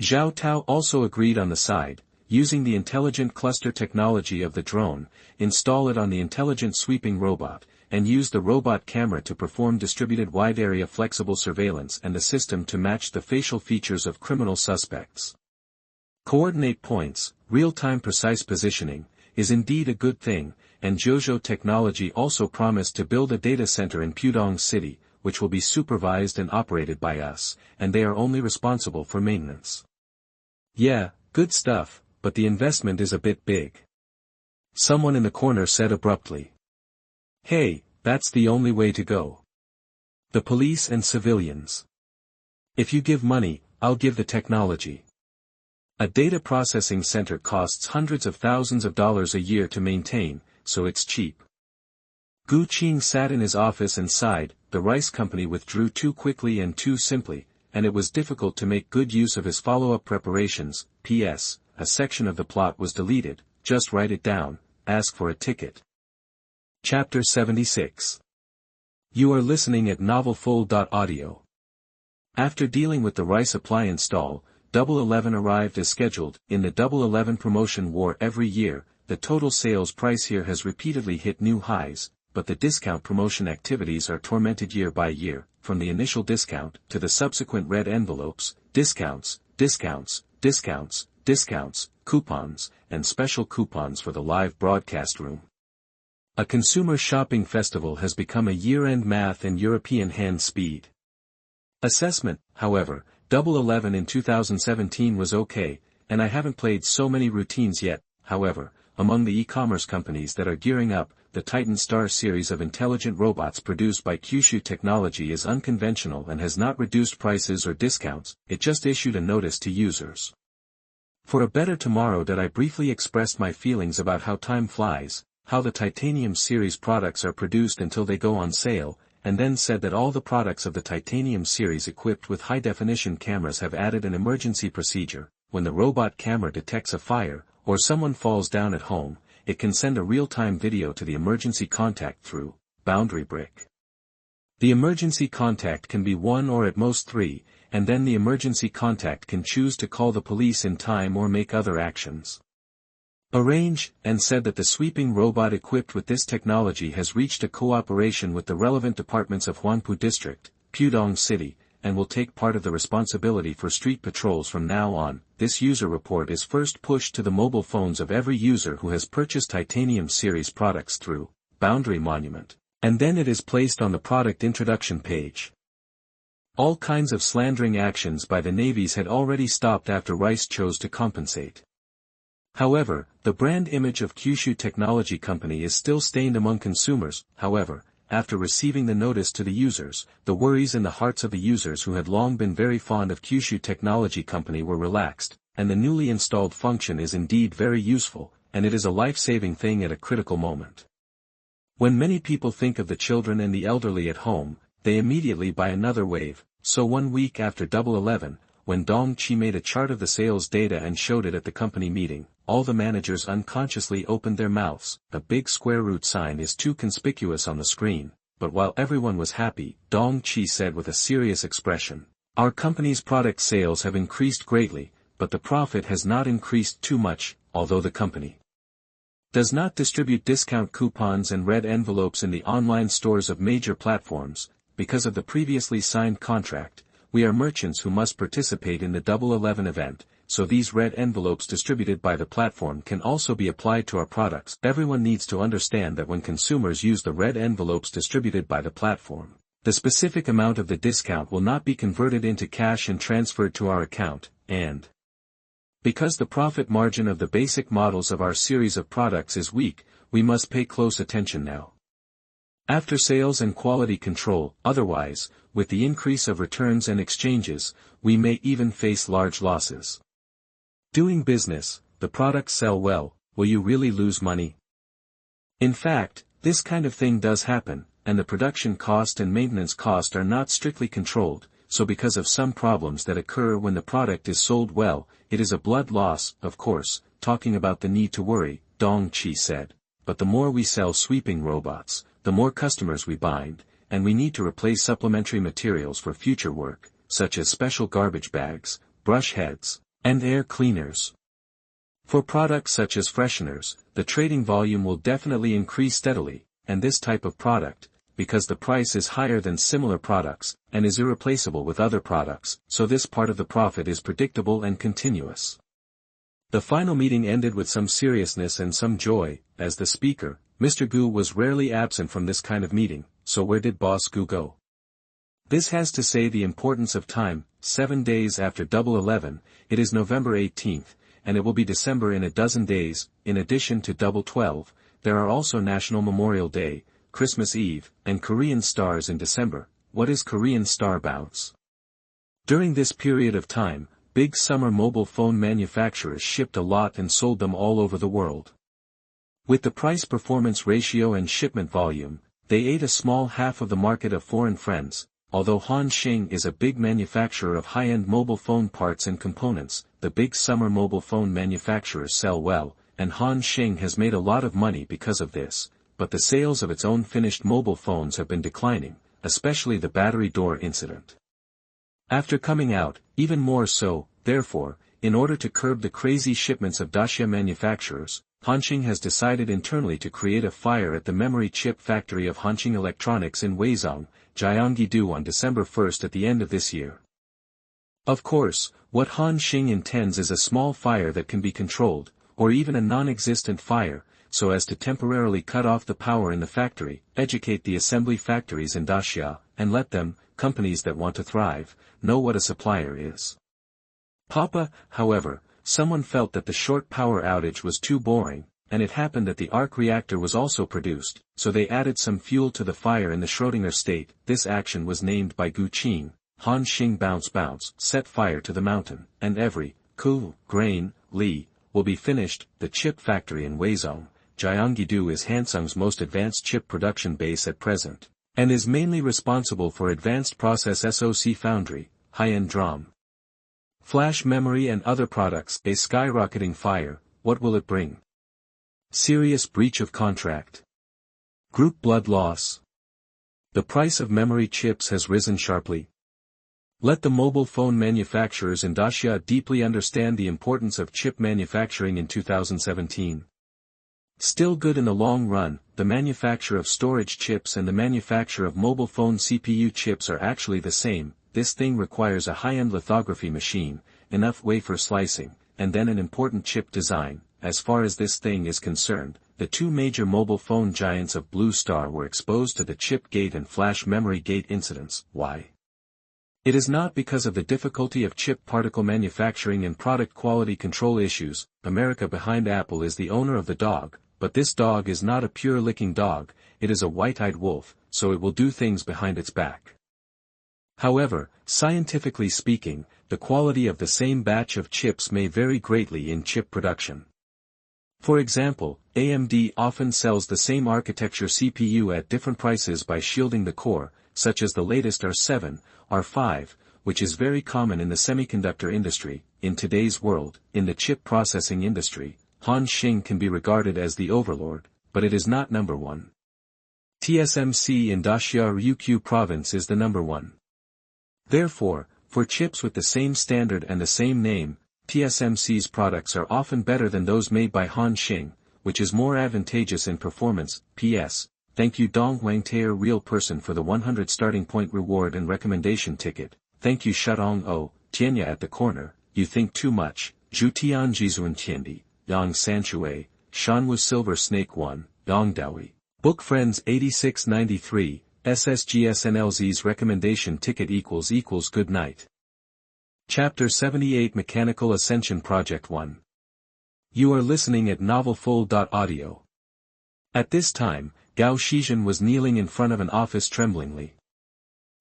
Zhao Tao also agreed on the side, using the intelligent cluster technology of the drone, install it on the intelligent sweeping robot, and use the robot camera to perform distributed wide-area flexible surveillance and the system to match the facial features of criminal suspects. Coordinate points, real-time precise positioning, is indeed a good thing, and Zhuzhou Technology also promised to build a data center in Pudong City, which will be supervised and operated by us, and they are only responsible for maintenance. Yeah, good stuff, but the investment is a bit big. Someone in the corner said abruptly. Hey, that's the only way to go. The police and civilians. If you give money, I'll give the technology. A data processing center costs hundreds of thousands of dollars a year to maintain, so it's cheap. Gu Qing sat in his office and sighed, the rice company withdrew too quickly and too simply, and it was difficult to make good use of his follow-up preparations. P.S. A section of the plot was deleted, just write it down, ask for a ticket. Chapter 76. You are listening at novelfull.audio. After dealing with the rice appliance stall, Double 11 arrived as scheduled. In the Double 11 promotion war every year, the total sales price here has repeatedly hit new highs, but the discount promotion activities are tormented year by year, from the initial discount to the subsequent red envelopes, discounts, discounts, discounts, discounts, coupons, and special coupons for the live broadcast room. A consumer shopping festival has become a year-end math and European hand speed assessment. However, Double 11 in 2017 was okay, and I haven't played so many routines yet. However, among the e-commerce companies that are gearing up, the Titan Star series of intelligent robots produced by Kyushu Technology is unconventional and has not reduced prices or discounts, it just issued a notice to users. For a better tomorrow that I briefly expressed my feelings about how time flies, how the Titanium series products are produced until they go on sale, and then said that all the products of the Titanium series equipped with high-definition cameras have added an emergency procedure. When the robot camera detects a fire, or someone falls down at home, it can send a real-time video to the emergency contact through boundary brick. The emergency contact can be 1 or at most 3, and then the emergency contact can choose to call the police in time or make other actions. Arrange, and said that the sweeping robot equipped with this technology has reached a cooperation with the relevant departments of Huanpu District, Pudong City, and will take part of the responsibility for street patrols from now on. This user report is first pushed to the mobile phones of every user who has purchased Titanium series products through Boundary Monument, and then it is placed on the product introduction page. All kinds of slandering actions by the navies had already stopped after Rice chose to compensate. However, the brand image of Kyushu Technology Company is still stained among consumers. However, after receiving the notice to the users, the worries in the hearts of the users who had long been very fond of Kyushu Technology Company were relaxed, and the newly installed function is indeed very useful, and it is a life-saving thing at a critical moment. When many people think of the children and the elderly at home, they immediately buy another wave. So 1 week after Double 11, when Dong Chi made a chart of the sales data and showed it at the company meeting, all the managers unconsciously opened their mouths. A big square root sign is too conspicuous on the screen, but while everyone was happy, Dong Chi said with a serious expression, "Our company's product sales have increased greatly, but the profit has not increased too much, although the company does not distribute discount coupons and red envelopes in the online stores of major platforms. Because of the previously signed contract, we are merchants who must participate in the Double 11 event, so these red envelopes distributed by the platform can also be applied to our products. Everyone needs to understand that when consumers use the red envelopes distributed by the platform, the specific amount of the discount will not be converted into cash and transferred to our account, and because the profit margin of the basic models of our series of products is weak, we must pay close attention now. After sales and quality control, otherwise, with the increase of returns and exchanges, we may even face large losses. Doing business, the products sell well, will you really lose money? In fact, this kind of thing does happen, and the production cost and maintenance cost are not strictly controlled, so because of some problems that occur when the product is sold well, it is a blood loss. Of course, talking about the need to worry, Dong Chi said, but the more we sell sweeping robots, the more customers we bind, and we need to replace supplementary materials for future work, such as special garbage bags, brush heads, and air cleaners. For products such as fresheners, the trading volume will definitely increase steadily, and this type of product, because the price is higher than similar products, and is irreplaceable with other products, so this part of the profit is predictable and continuous. The final meeting ended with some seriousness and some joy, as the speaker, Mr. Gu, was rarely absent from this kind of meeting. So where did Boss Gu go? This has to say the importance of time. 7 days after Double 11, it is November 18th, and it will be December in a dozen days. In addition to Double 12, there are also National Memorial Day, Christmas Eve, and Korean Stars in December. What is Korean Star Bounce? During this period of time, big summer mobile phone manufacturers shipped a lot and sold them all over the world. With the price-performance ratio and shipment volume, they ate a small half of the market of foreign friends. Although Qing is a big manufacturer of high-end mobile phone parts and components, the big summer mobile phone manufacturers sell well, and Qing has made a lot of money because of this, but the sales of its own finished mobile phones have been declining, especially the battery door incident. After coming out, even more so, therefore, in order to curb the crazy shipments of Daxia manufacturers, Qing has decided internally to create a fire at the memory chip factory of Qing Electronics in Weizong, Gyeonggi-do on December 1 at the end of this year. Of course, what Han Xing intends is a small fire that can be controlled, or even a non-existent fire, so as to temporarily cut off the power in the factory, educate the assembly factories in Daxia, and let them, companies that want to thrive, know what a supplier is. Papa, however, someone felt that the short power outage was too boring, and it happened that the arc reactor was also produced, so they added some fuel to the fire in the Schrödinger state. This action was named by Gu Qing, Han Xing bounce, set fire to the mountain, and every, ku, grain, li, will be finished. The chip factory in Weizong, Gyeonggi-do is Hansung's most advanced chip production base at present, and is mainly responsible for advanced process SoC foundry, high-end DRAM, flash memory and other products. A skyrocketing fire, what will it bring? Serious breach of contract. Group blood loss. The price of memory chips has risen sharply. Let the mobile phone manufacturers in Daxia deeply understand the importance of chip manufacturing in 2017. Still good in the long run, the manufacture of storage chips and the manufacture of mobile phone CPU chips are actually the same. This thing requires a high-end lithography machine, enough wafer slicing, and then an important chip design. As far as this thing is concerned, the two major mobile phone giants of Blue Star were exposed to the chip gate and flash memory gate incidents. Why? It is not because of the difficulty of chip particle manufacturing and product quality control issues. America behind Apple is the owner of the dog, but this dog is not a pure licking dog, it is a white-eyed wolf, so it will do things behind its back. However, scientifically speaking, the quality of the same batch of chips may vary greatly in chip production. For example, AMD often sells the same architecture CPU at different prices by shielding the core, such as the latest R7, R5, which is very common in the semiconductor industry. In today's world, in the chip processing industry, Han Xing can be regarded as the overlord, but it is not number one. TSMC in Daxia Ryukyu province is the number one. Therefore, for chips with the same standard and the same name, TSMC's products are often better than those made by Han Xing, which is more advantageous in performance. P.S. Thank you Dong Wangtair real person for the 100 starting point reward and recommendation ticket. Thank you Shutong O, Tianya at the corner, you think too much, Zhu Tian Jizuan Tiendi, Yang Sanchue, Shanwu Silver Snake 1, Yang Dawi. Book Friends 8693, SSGSNLZ's recommendation ticket equals good night. Chapter 78 Mechanical Ascension Project 1. You are listening at novelfull.audio. At this time, Gao Shizhen was kneeling in front of an office tremblingly.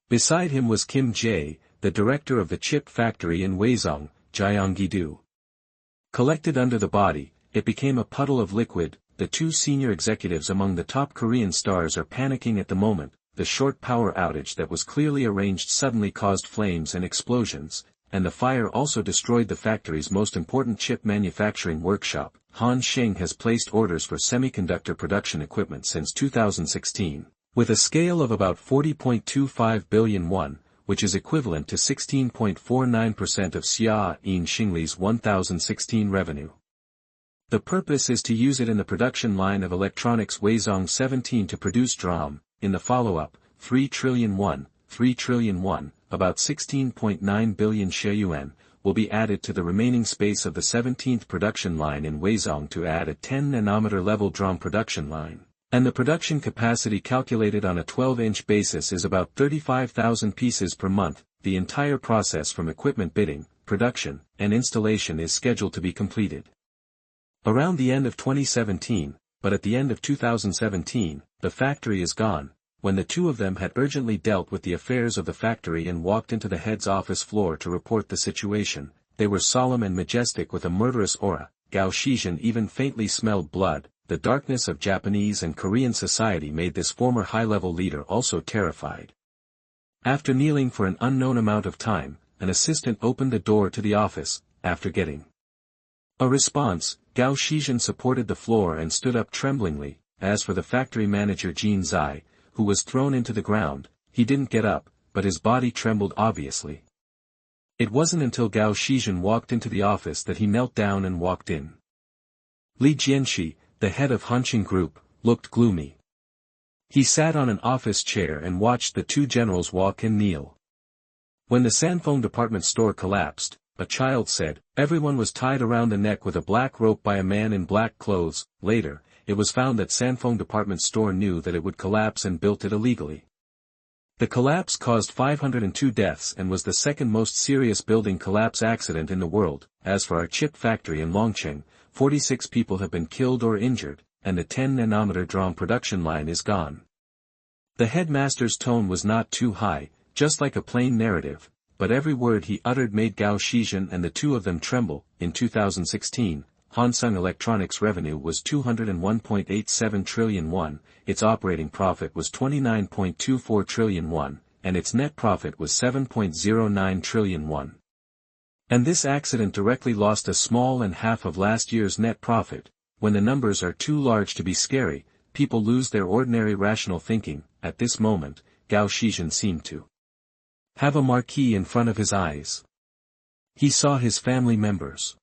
Beside him was Kim Jae, the director of the chip factory in Weizong, Gyeonggi-do. Collected under the body, it became a puddle of liquid. The two senior executives among the top Korean stars are panicking at the moment. The short power outage that was clearly arranged suddenly caused flames and explosions, and the fire also destroyed the factory's most important chip manufacturing workshop. Han Xing has placed orders for semiconductor production equipment since 2016, with a scale of about 40.25 billion won, which is equivalent to 16.49% of Xia-in Xingli's 1016 revenue. The purpose is to use it in the production line of electronics Weizong 17 to produce DRAM. In the follow-up, 3 trillion won, about 16.9 billion yuan, will be added to the remaining space of the 17th production line in Weizong to add a 10-nanometer level DRAM production line, and the production capacity calculated on a 12-inch basis is about 35,000 pieces per month. The entire process from equipment bidding, production, and installation is scheduled to be completed around the end of 2017, but at the end of 2017, the factory is gone. When the two of them had urgently dealt with the affairs of the factory and walked into the head's office floor to report the situation, they were solemn and majestic with a murderous aura. Gao Shizhen even faintly smelled blood. The darkness of Japanese and Korean society made this former high-level leader also terrified. After kneeling for an unknown amount of time, an assistant opened the door to the office. After getting a response, Gao Shizhen supported the floor and stood up tremblingly. As for the factory manager Jin Zai, who was thrown into the ground, he didn't get up, but his body trembled obviously. It wasn't until Gao Shizhen walked into the office that he knelt down and walked in. Li Jianxi, the head of Hanxing Group, looked gloomy. He sat on an office chair and watched the two generals walk and kneel. When the Sanfeng department store collapsed, a child said, everyone was tied around the neck with a black rope by a man in black clothes. Later, it was found that Sanfeng department store knew that it would collapse and built it illegally. The collapse caused 502 deaths and was the second most serious building collapse accident in the world. As for our chip factory in Longqing, 46 people have been killed or injured, and the 10-nanometer DRAM production line is gone. The headmaster's tone was not too high, just like a plain narrative, but every word he uttered made Gao Shizhen and the two of them tremble. In 2016, Hansung Electronics' revenue was 201.87 trillion won, its operating profit was 29.24 trillion won, and its net profit was 7.09 trillion won. And this accident directly lost a small and half of last year's net profit. When the numbers are too large to be scary, people lose their ordinary rational thinking. At this moment, Gao Shizhen seemed to have a marquee in front of his eyes. He saw his family members.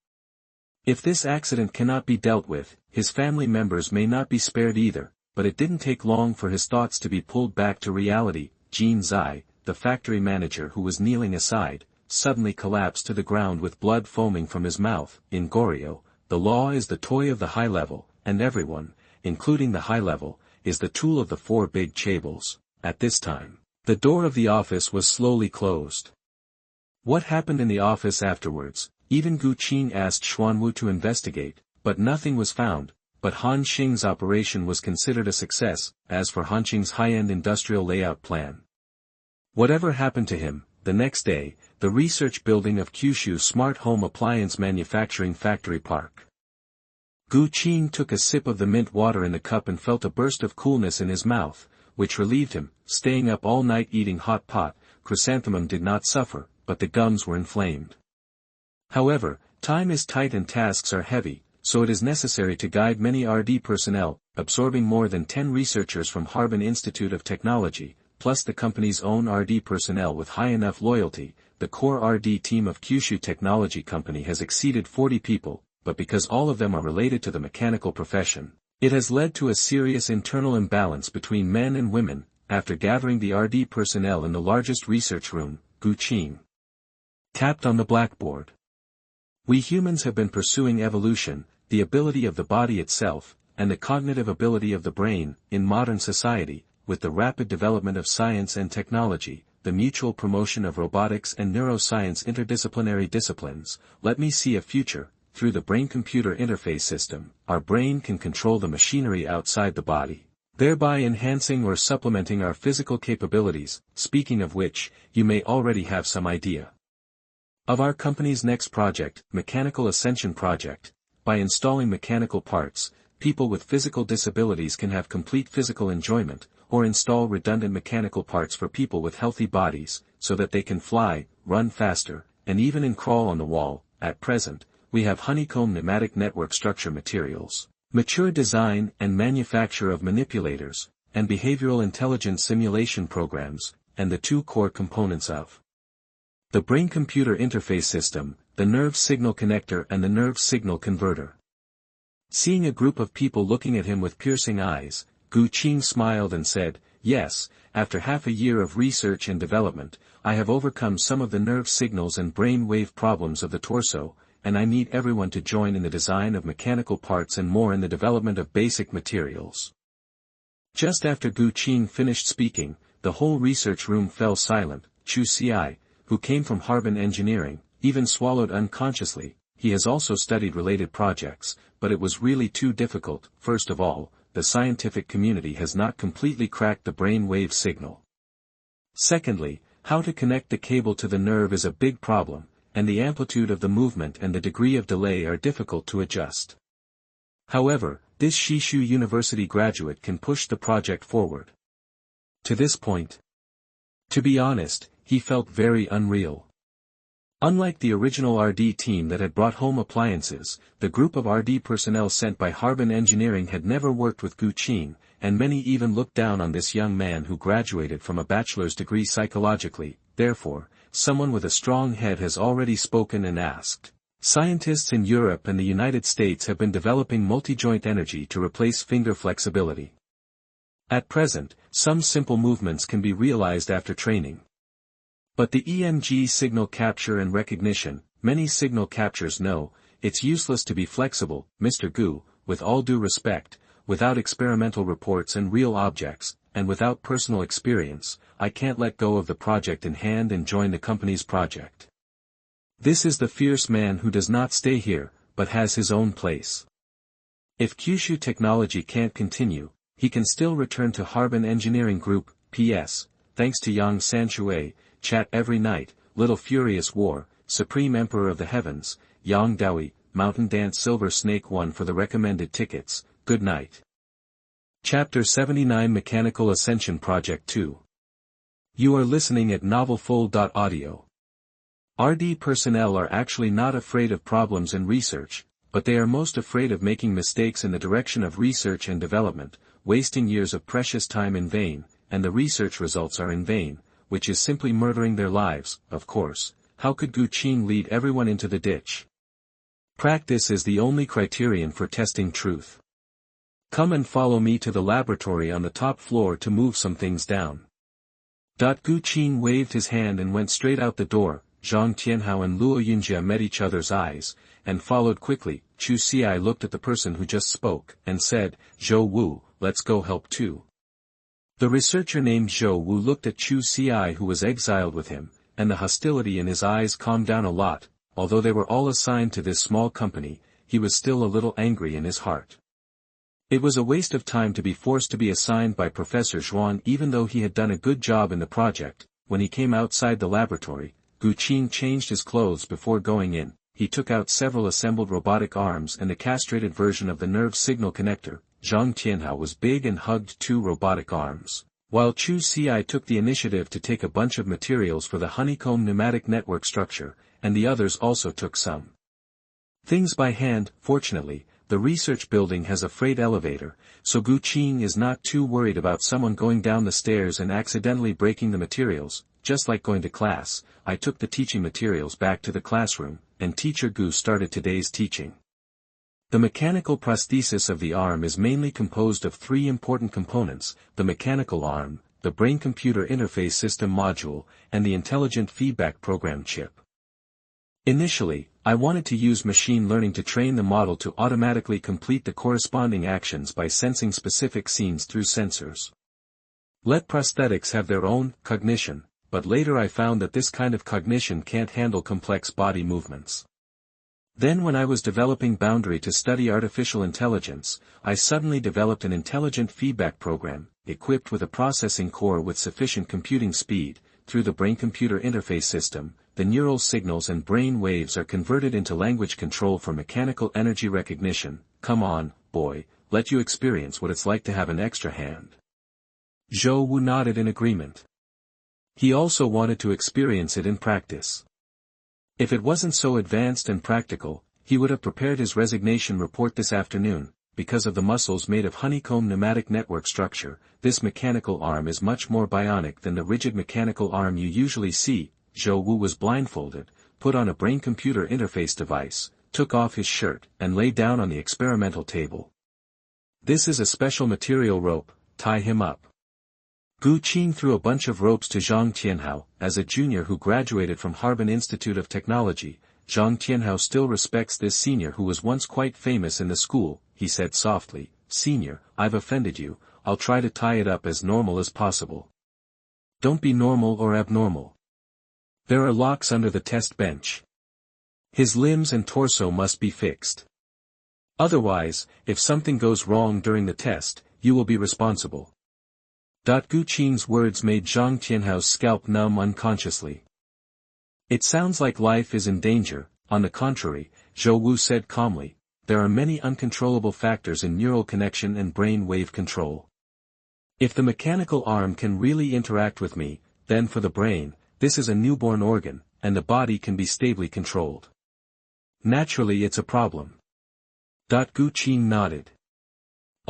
If this accident cannot be dealt with, his family members may not be spared either, but it didn't take long for his thoughts to be pulled back to reality. Jin Zai, the factory manager who was kneeling aside, suddenly collapsed to the ground with blood foaming from his mouth. In Goryeo, the law is the toy of the high level, and everyone, including the high level, is the tool of the four big chaebols. At this time, the door of the office was slowly closed. What happened in the office afterwards? Even Gu Qing asked Xuanwu to investigate, but nothing was found. But Han Xing's operation was considered a success. As for Han Xing's high-end industrial layout plan, whatever happened to him, the next day, the research building of Kyushu Smart Home Appliance Manufacturing Factory Park. Gu Qing took a sip of the mint water in the cup and felt a burst of coolness in his mouth, which relieved him. Staying up all night eating hot pot, chrysanthemum did not suffer, but the gums were inflamed. However, time is tight and tasks are heavy, so it is necessary to guide many RD personnel, absorbing more than 10 researchers from Harbin Institute of Technology, plus the company's own RD personnel with high enough loyalty. The core RD team of Kyushu Technology Company has exceeded 40 people, but because all of them are related to the mechanical profession, it has led to a serious internal imbalance between men and women. After gathering the RD personnel in the largest research room, Gu Qing tapped on the blackboard. We humans have been pursuing evolution, the ability of the body itself, and the cognitive ability of the brain. In modern society, with the rapid development of science and technology, the mutual promotion of robotics and neuroscience interdisciplinary disciplines, let me see a future. Through the brain-computer interface system, our brain can control the machinery outside the body, thereby enhancing or supplementing our physical capabilities. Speaking of which, you may already have some idea of our company's next project, Mechanical Ascension project. By installing mechanical parts, people with physical disabilities can have complete physical enjoyment, or install redundant mechanical parts for people with healthy bodies, so that they can fly, run faster, and even crawl on the wall. At present, we have honeycomb pneumatic network structure materials, mature design and manufacture of manipulators, and behavioral intelligence simulation programs, and the two core components of the brain-computer interface system, the nerve signal connector and the nerve signal converter. Seeing a group of people looking at him with piercing eyes, Gu Qing smiled and said, "Yes, after half a year of research and development, I have overcome some of the nerve signals and brain wave problems of the torso, and I need everyone to join in the design of mechanical parts and more in the development of basic materials." Just after Gu Qing finished speaking, the whole research room fell silent. Chu Xiai, who came from Harbin Engineering, even swallowed unconsciously. He has also studied related projects, but it was really too difficult. First of all, the scientific community has not completely cracked the brain wave signal. Secondly, how to connect the cable to the nerve is a big problem, and the amplitude of the movement and the degree of delay are difficult to adjust. However, this Shishu University graduate can push the project forward. To this point, to be honest, he felt very unreal. Unlike the original RD team that had brought home appliances, the group of RD personnel sent by Harbin Engineering had never worked with Gu Qing, and many even looked down on this young man who graduated from a bachelor's degree psychologically. Therefore, someone with a strong head has already spoken and asked. Scientists in Europe and the United States have been developing multi-joint energy to replace finger flexibility. At present, some simple movements can be realized after training. But the EMG signal capture and recognition, many signal captures know, it's useless to be flexible, Mr. Gu, with all due respect, without experimental reports and real objects, and without personal experience, I can't let go of the project in hand and join the company's project. This is the fierce man who does not stay here, but has his own place. If Kyushu Technology can't continue, he can still return to Harbin Engineering Group, P.S., thanks to Yang Sanshui, chat every night, Little Furious War, Supreme Emperor of the Heavens, Yang Dawi, Mountain Dance Silver Snake 1 for the recommended tickets, good night. Chapter 79 Mechanical Ascension Project 2. You are listening at novelfull.audio. RD personnel are actually not afraid of problems in research, but they are most afraid of making mistakes in the direction of research and development, wasting years of precious time in vain, and the research results are in vain, which is simply murdering their lives, of course. How could Gu Qing lead everyone into the ditch? Practice is the only criterion for testing truth. Come and follow me to the laboratory on the top floor to move some things down. Gu Qing waved his hand and went straight out the door. Zhang Tianhao and Luo Yunjia met each other's eyes, and followed quickly. Chu Xi looked at the person who just spoke, and said, Zhou Wu, let's go help too. The researcher named Zhou Wu looked at Chu Xi who was exiled with him, and the hostility in his eyes calmed down a lot. Although they were all assigned to this small company, he was still a little angry in his heart. It was a waste of time to be forced to be assigned by Professor Zhuan even though he had done a good job in the project. When he came outside the laboratory, Gu Qing changed his clothes before going in. He took out several assembled robotic arms and a castrated version of the nerve signal connector. Zhang Tianhao was big and hugged 2 robotic arms, while Chu Xi took the initiative to take a bunch of materials for the honeycomb pneumatic network structure, and the others also took some things by hand. Fortunately, the research building has a freight elevator, so Gu Qing is not too worried about someone going down the stairs and accidentally breaking the materials. Just like going to class, I took the teaching materials back to the classroom, and Teacher Gu started today's teaching. The mechanical prosthesis of the arm is mainly composed of 3 important components: the mechanical arm, the brain-computer interface system module, and the intelligent feedback program chip. Initially, I wanted to use machine learning to train the model to automatically complete the corresponding actions by sensing specific scenes through sensors. Let prosthetics have their own cognition, but later I found that this kind of cognition can't handle complex body movements. Then when I was developing Boundary to study artificial intelligence, I suddenly developed an intelligent feedback program, equipped with a processing core with sufficient computing speed. Through the brain-computer interface system, the neural signals and brain waves are converted into language control for mechanical energy recognition. Come on, boy, let you experience what it's like to have an extra hand. Zhou Wu nodded in agreement. He also wanted to experience it in practice. If it wasn't so advanced and practical, he would have prepared his resignation report this afternoon. Because of the muscles made of honeycomb pneumatic network structure, this mechanical arm is much more bionic than the rigid mechanical arm you usually see. Zhou Wu was blindfolded, put on a brain-computer interface device, took off his shirt, and lay down on the experimental table. This is a special material rope, tie him up. Gu Qing threw a bunch of ropes to Zhang Tianhao. As a junior who graduated from Harbin Institute of Technology, Zhang Tianhao still respects this senior who was once quite famous in the school. He said softly, "Senior, I've offended you, I'll try to tie it up as normal as possible." Don't be normal or abnormal. There are locks under the test bench. His limbs and torso must be fixed. Otherwise, if something goes wrong during the test, you will be responsible. Gu Qing's words made Zhang Tianhao's scalp numb unconsciously. It sounds like life is in danger. On the contrary, Zhou Wu said calmly, there are many uncontrollable factors in neural connection and brain wave control. If the mechanical arm can really interact with me, then for the brain, this is a newborn organ, and the body can be stably controlled. Naturally it's a problem. Gu Qing nodded.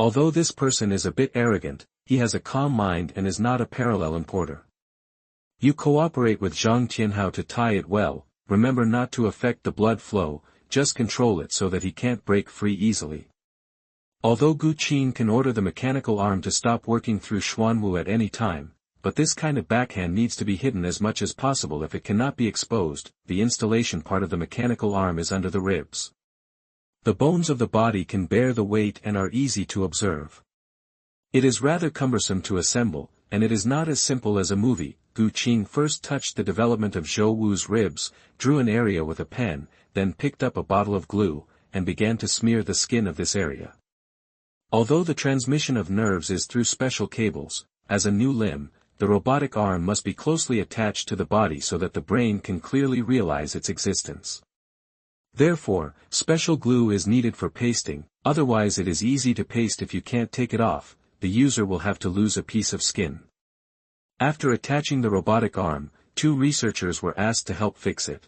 Although this person is a bit arrogant, he has a calm mind and is not a parallel importer. You cooperate with Zhang Tianhao to tie it well, remember not to affect the blood flow, just control it so that he can't break free easily. Although Gu Qing can order the mechanical arm to stop working through Xuanwu at any time, but this kind of backhand needs to be hidden as much as possible if it cannot be exposed. The installation part of the mechanical arm is under the ribs. The bones of the body can bear the weight and are easy to observe. It is rather cumbersome to assemble, and it is not as simple as a movie. Gu Qing first touched the development of Zhou Wu's ribs, drew an area with a pen, then picked up a bottle of glue, and began to smear the skin of this area. Although the transmission of nerves is through special cables, as a new limb, the robotic arm must be closely attached to the body so that the brain can clearly realize its existence. Therefore, special glue is needed for pasting, otherwise it is easy to paste if you can't take it off, the user will have to lose a piece of skin. After attaching the robotic arm, 2 researchers were asked to help fix it.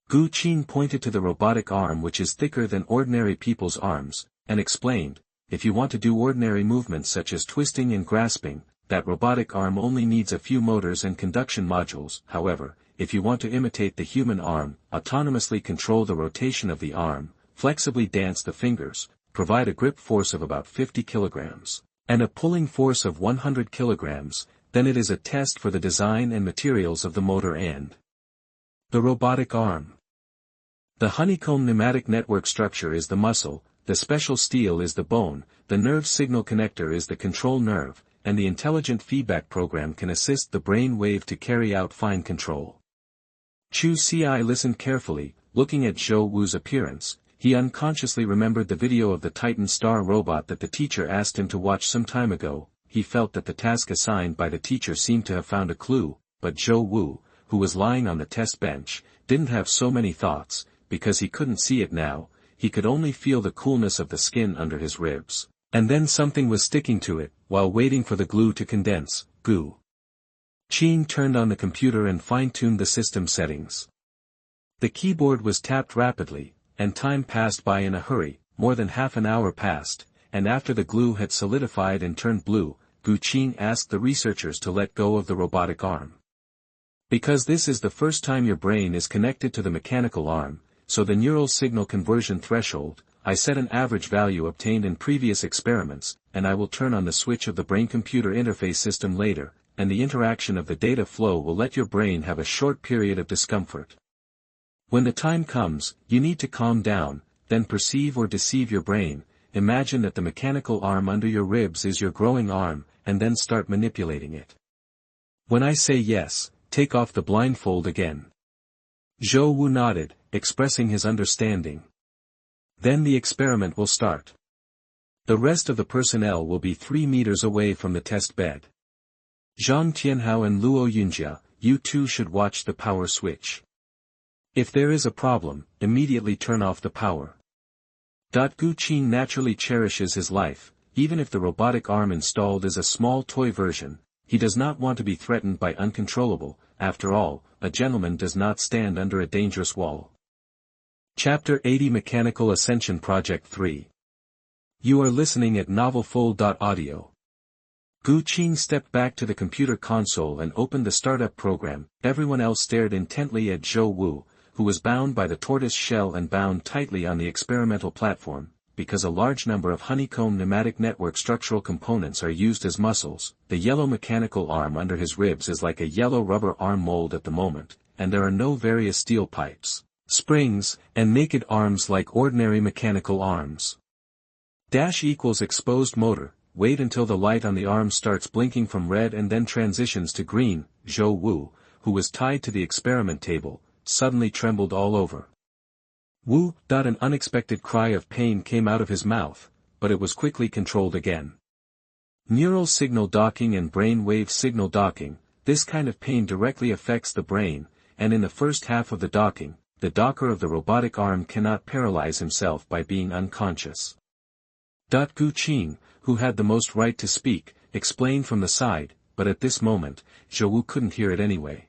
Gu Qing pointed to the robotic arm, which is thicker than ordinary people's arms, and explained, if you want to do ordinary movements such as twisting and grasping, that robotic arm only needs a few motors and conduction modules. However, if you want to imitate the human arm, autonomously control the rotation of the arm, flexibly dance the fingers, provide a grip force of about 50 kilograms, and a pulling force of 100 kilograms, then it is a test for the design and materials of the motor and the robotic arm. The honeycomb pneumatic network structure is the muscle, the special steel is the bone, the nerve signal connector is the control nerve, and the intelligent feedback program can assist the brain wave to carry out fine control. Chu Ci listened carefully, looking at Zhou Wu's appearance. He unconsciously remembered the video of the Titan Star robot that the teacher asked him to watch some time ago. He felt that the task assigned by the teacher seemed to have found a clue, but Zhou Wu, who was lying on the test bench, didn't have so many thoughts, because he couldn't see it now, he could only feel the coolness of the skin under his ribs. And then something was sticking to it, while waiting for the glue to condense. Gu Qing turned on the computer and fine-tuned the system settings. The keyboard was tapped rapidly, and time passed by in a hurry. More than half an hour passed, and after the glue had solidified and turned blue, Gu Qing asked the researchers to let go of the robotic arm. Because this is the first time your brain is connected to the mechanical arm, so the neural signal conversion threshold, I set an average value obtained in previous experiments, and I will turn on the switch of the brain-computer interface system later, and the interaction of the data flow will let your brain have a short period of discomfort. When the time comes, you need to calm down, then perceive or deceive your brain. Imagine that the mechanical arm under your ribs is your growing arm, and then start manipulating it. When I say yes, take off the blindfold again. Zhou Wu nodded, expressing his understanding. Then the experiment will start. The rest of the personnel will be 3 meters away from the test bed. Zhang Tianhao and Luo Yunjia, you two should watch the power switch. If there is a problem, immediately turn off the power. Gu Qing naturally cherishes his life, even if the robotic arm installed is a small toy version. He does not want to be threatened by uncontrollable. After all, a gentleman does not stand under a dangerous wall. Chapter 80 Mechanical Ascension Project 3. You are listening at novelfull.audio. Gu Qing stepped back to the computer console and opened the startup program. Everyone else stared intently at Zhou Wu, who was bound by the tortoise shell and bound tightly on the experimental platform. Because a large number of honeycomb pneumatic network structural components are used as muscles, the yellow mechanical arm under his ribs is like a yellow rubber arm mold at the moment, and there are no various steel pipes, springs, and naked arms like ordinary mechanical arms. Equals exposed motor. Wait until the light on the arm starts blinking from red and then transitions to green. Zhou Wu, who was tied to the experiment table, suddenly trembled all over. Wu, an unexpected cry of pain came out of his mouth, but it was quickly controlled again. Neural signal docking and brain wave signal docking. This kind of pain directly affects the brain, and in the first half of the docking, the docker of the robotic arm cannot paralyze himself by being unconscious. Gu Qing, who had the most right to speak, explained from the side, but at this moment, Zhou Wu couldn't hear it anyway.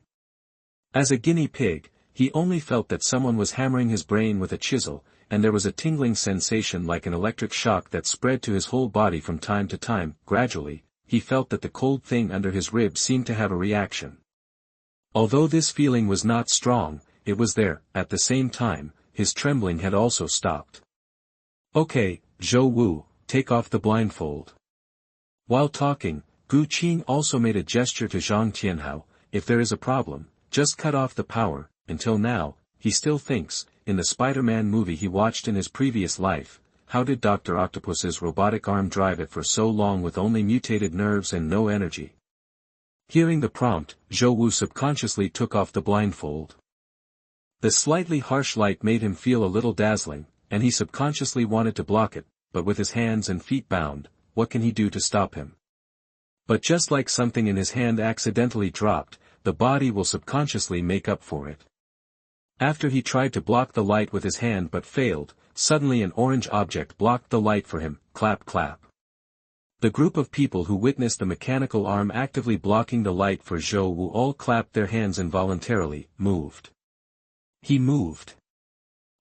As a guinea pig, he only felt that someone was hammering his brain with a chisel, and there was a tingling sensation like an electric shock that spread to his whole body from time to time. Gradually, he felt that the cold thing under his ribs seemed to have a reaction. Although this feeling was not strong, it was there. At the same time, his trembling had also stopped. Okay, Zhou Wu, take off the blindfold. While talking, Gu Qing also made a gesture to Zhang Tianhao, if there is a problem, just cut off the power. Until now, he still thinks, in the Spider-Man movie he watched in his previous life, how did Dr. Octopus's robotic arm drive it for so long with only mutated nerves and no energy? Hearing the prompt, Zhou Wu subconsciously took off the blindfold. The slightly harsh light made him feel a little dazzling, and he subconsciously wanted to block it, but with his hands and feet bound, what can he do to stop him? But just like something in his hand accidentally dropped, the body will subconsciously make up for it. After he tried to block the light with his hand but failed, suddenly an orange object blocked the light for him, clap clap. The group of people who witnessed the mechanical arm actively blocking the light for Zhou Wu all clapped their hands involuntarily, moved. He moved.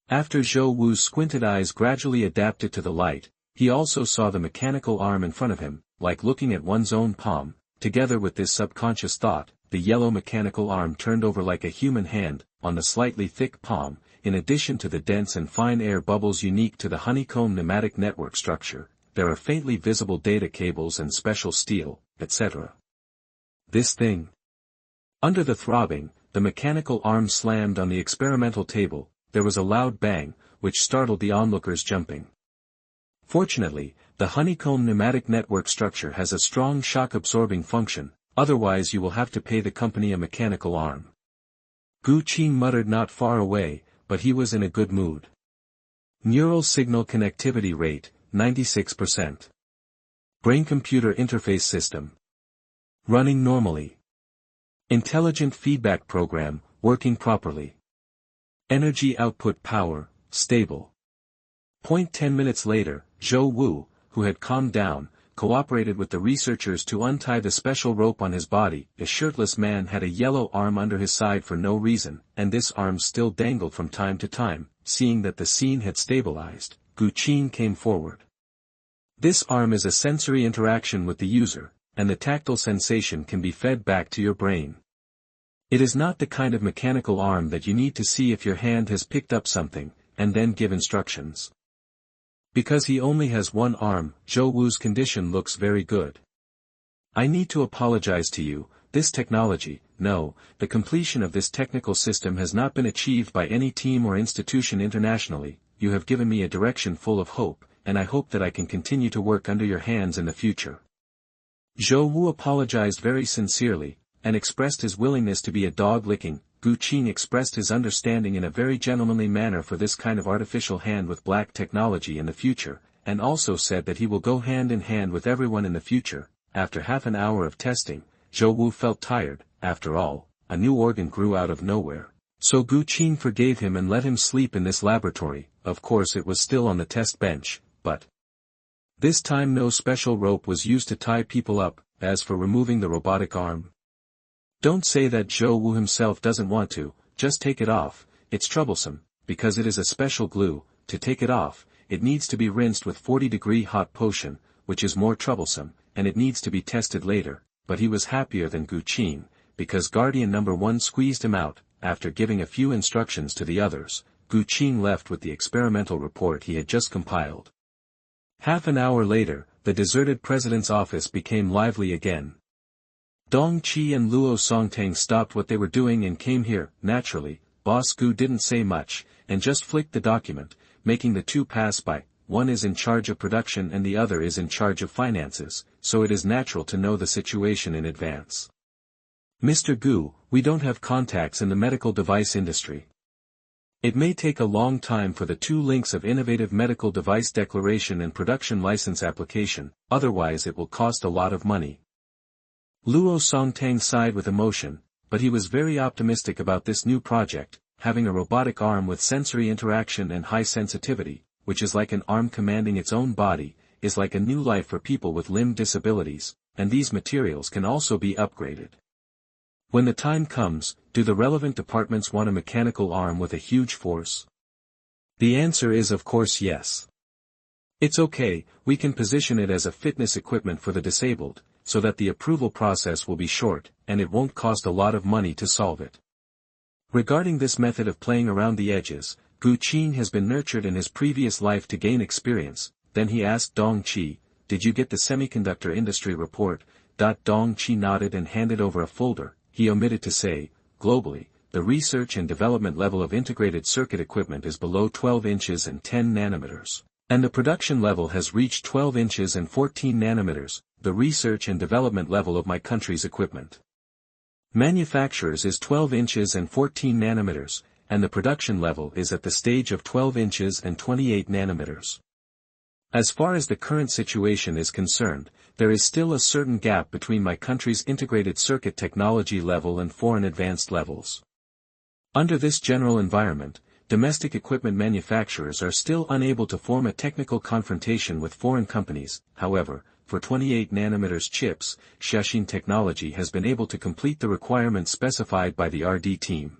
After Zhou Wu's squinted eyes gradually adapted to the light, he also saw the mechanical arm in front of him, like looking at one's own palm. Together with this subconscious thought, the yellow mechanical arm turned over like a human hand, on the slightly thick palm, in addition to the dense and fine air bubbles unique to the honeycomb pneumatic network structure. There are faintly visible data cables and special steel, etc. This thing. Under the throbbing, the mechanical arm slammed on the experimental table. There was a loud bang, which startled the onlookers jumping. Fortunately, the honeycomb pneumatic network structure has a strong shock-absorbing function, otherwise you will have to pay the company a mechanical arm. Gu Qing muttered not far away, but he was in a good mood. Neural signal connectivity rate, 96%. Brain-computer interface system. Running normally. Intelligent feedback program, working properly. Energy output power, stable. 10 minutes later, Zhou Wu, who had calmed down, cooperated with the researchers to untie the special rope on his body. A shirtless man had a yellow arm under his side for no reason, and this arm still dangled from time to time. Seeing that the scene had stabilized, Gu Qing came forward. This arm is a sensory interaction with the user, and the tactile sensation can be fed back to your brain. It is not the kind of mechanical arm that you need to see if your hand has picked up something, and then give instructions. Because he only has one arm, Zhou Wu's condition looks very good. I need to apologize to you, this technology, no, the completion of this technical system has not been achieved by any team or institution internationally. You have given me a direction full of hope, and I hope that I can continue to work under your hands in the future. Zhou Wu apologized very sincerely, and expressed his willingness to be a dog-licking. Gu Qing expressed his understanding in a very gentlemanly manner for this kind of artificial hand with black technology in the future, and also said that he will go hand in hand with everyone in the future. After half an hour of testing, Zhou Wu felt tired. After all, a new organ grew out of nowhere. So Gu Qing forgave him and let him sleep in this laboratory. Of course it was still on the test bench, but this time no special rope was used to tie people up. As for removing the robotic arm, don't say that Zhou Wu himself doesn't want to, just take it off. It's troublesome, because it is a special glue. To take it off, it needs to be rinsed with 40-degree hot potion, which is more troublesome, and it needs to be tested later. But he was happier than Gu Qing, because Guardian number 1 squeezed him out. After giving a few instructions to the others, Gu Qing left with the experimental report he had just compiled. Half an hour later, the deserted president's office became lively again. Dong Qi and Luo Songtang stopped what they were doing and came here. Naturally, Boss Gu didn't say much, and just flicked the document, making the two pass by. One is in charge of production and the other is in charge of finances, so it is natural to know the situation in advance. Mr. Gu, we don't have contacts in the medical device industry. It may take a long time for the 2 links of innovative medical device declaration and production license application, otherwise it will cost a lot of money. Luo Songtang sighed with emotion, but he was very optimistic about this new project. Having a robotic arm with sensory interaction and high sensitivity, which is like an arm commanding its own body, is like a new life for people with limb disabilities, and these materials can also be upgraded. When the time comes, do the relevant departments want a mechanical arm with a huge force? The answer is of course yes. It's okay, we can position it as a fitness equipment for the disabled, so that the approval process will be short, and it won't cost a lot of money to solve it. Regarding this method of playing around the edges, Gu Qing has been nurtured in his previous life to gain experience. Then he asked Dong Qi, did you get the semiconductor industry report? Dong Chi nodded and handed over a folder. He omitted to say, globally, the research and development level of integrated circuit equipment is below 12 inches and 10 nanometers. And the production level has reached 12 inches and 14 nanometers, the research and development level of my country's equipment. Manufacturers is 12 inches and 14 nanometers, and the production level is at the stage of 12 inches and 28 nanometers. As far as the current situation is concerned, there is still a certain gap between my country's integrated circuit technology level and foreign advanced levels. Under this general environment, domestic equipment manufacturers are still unable to form a technical confrontation with foreign companies. However, for 28 nanometers chips, Xiaxin Technology has been able to complete the requirements specified by the RD team.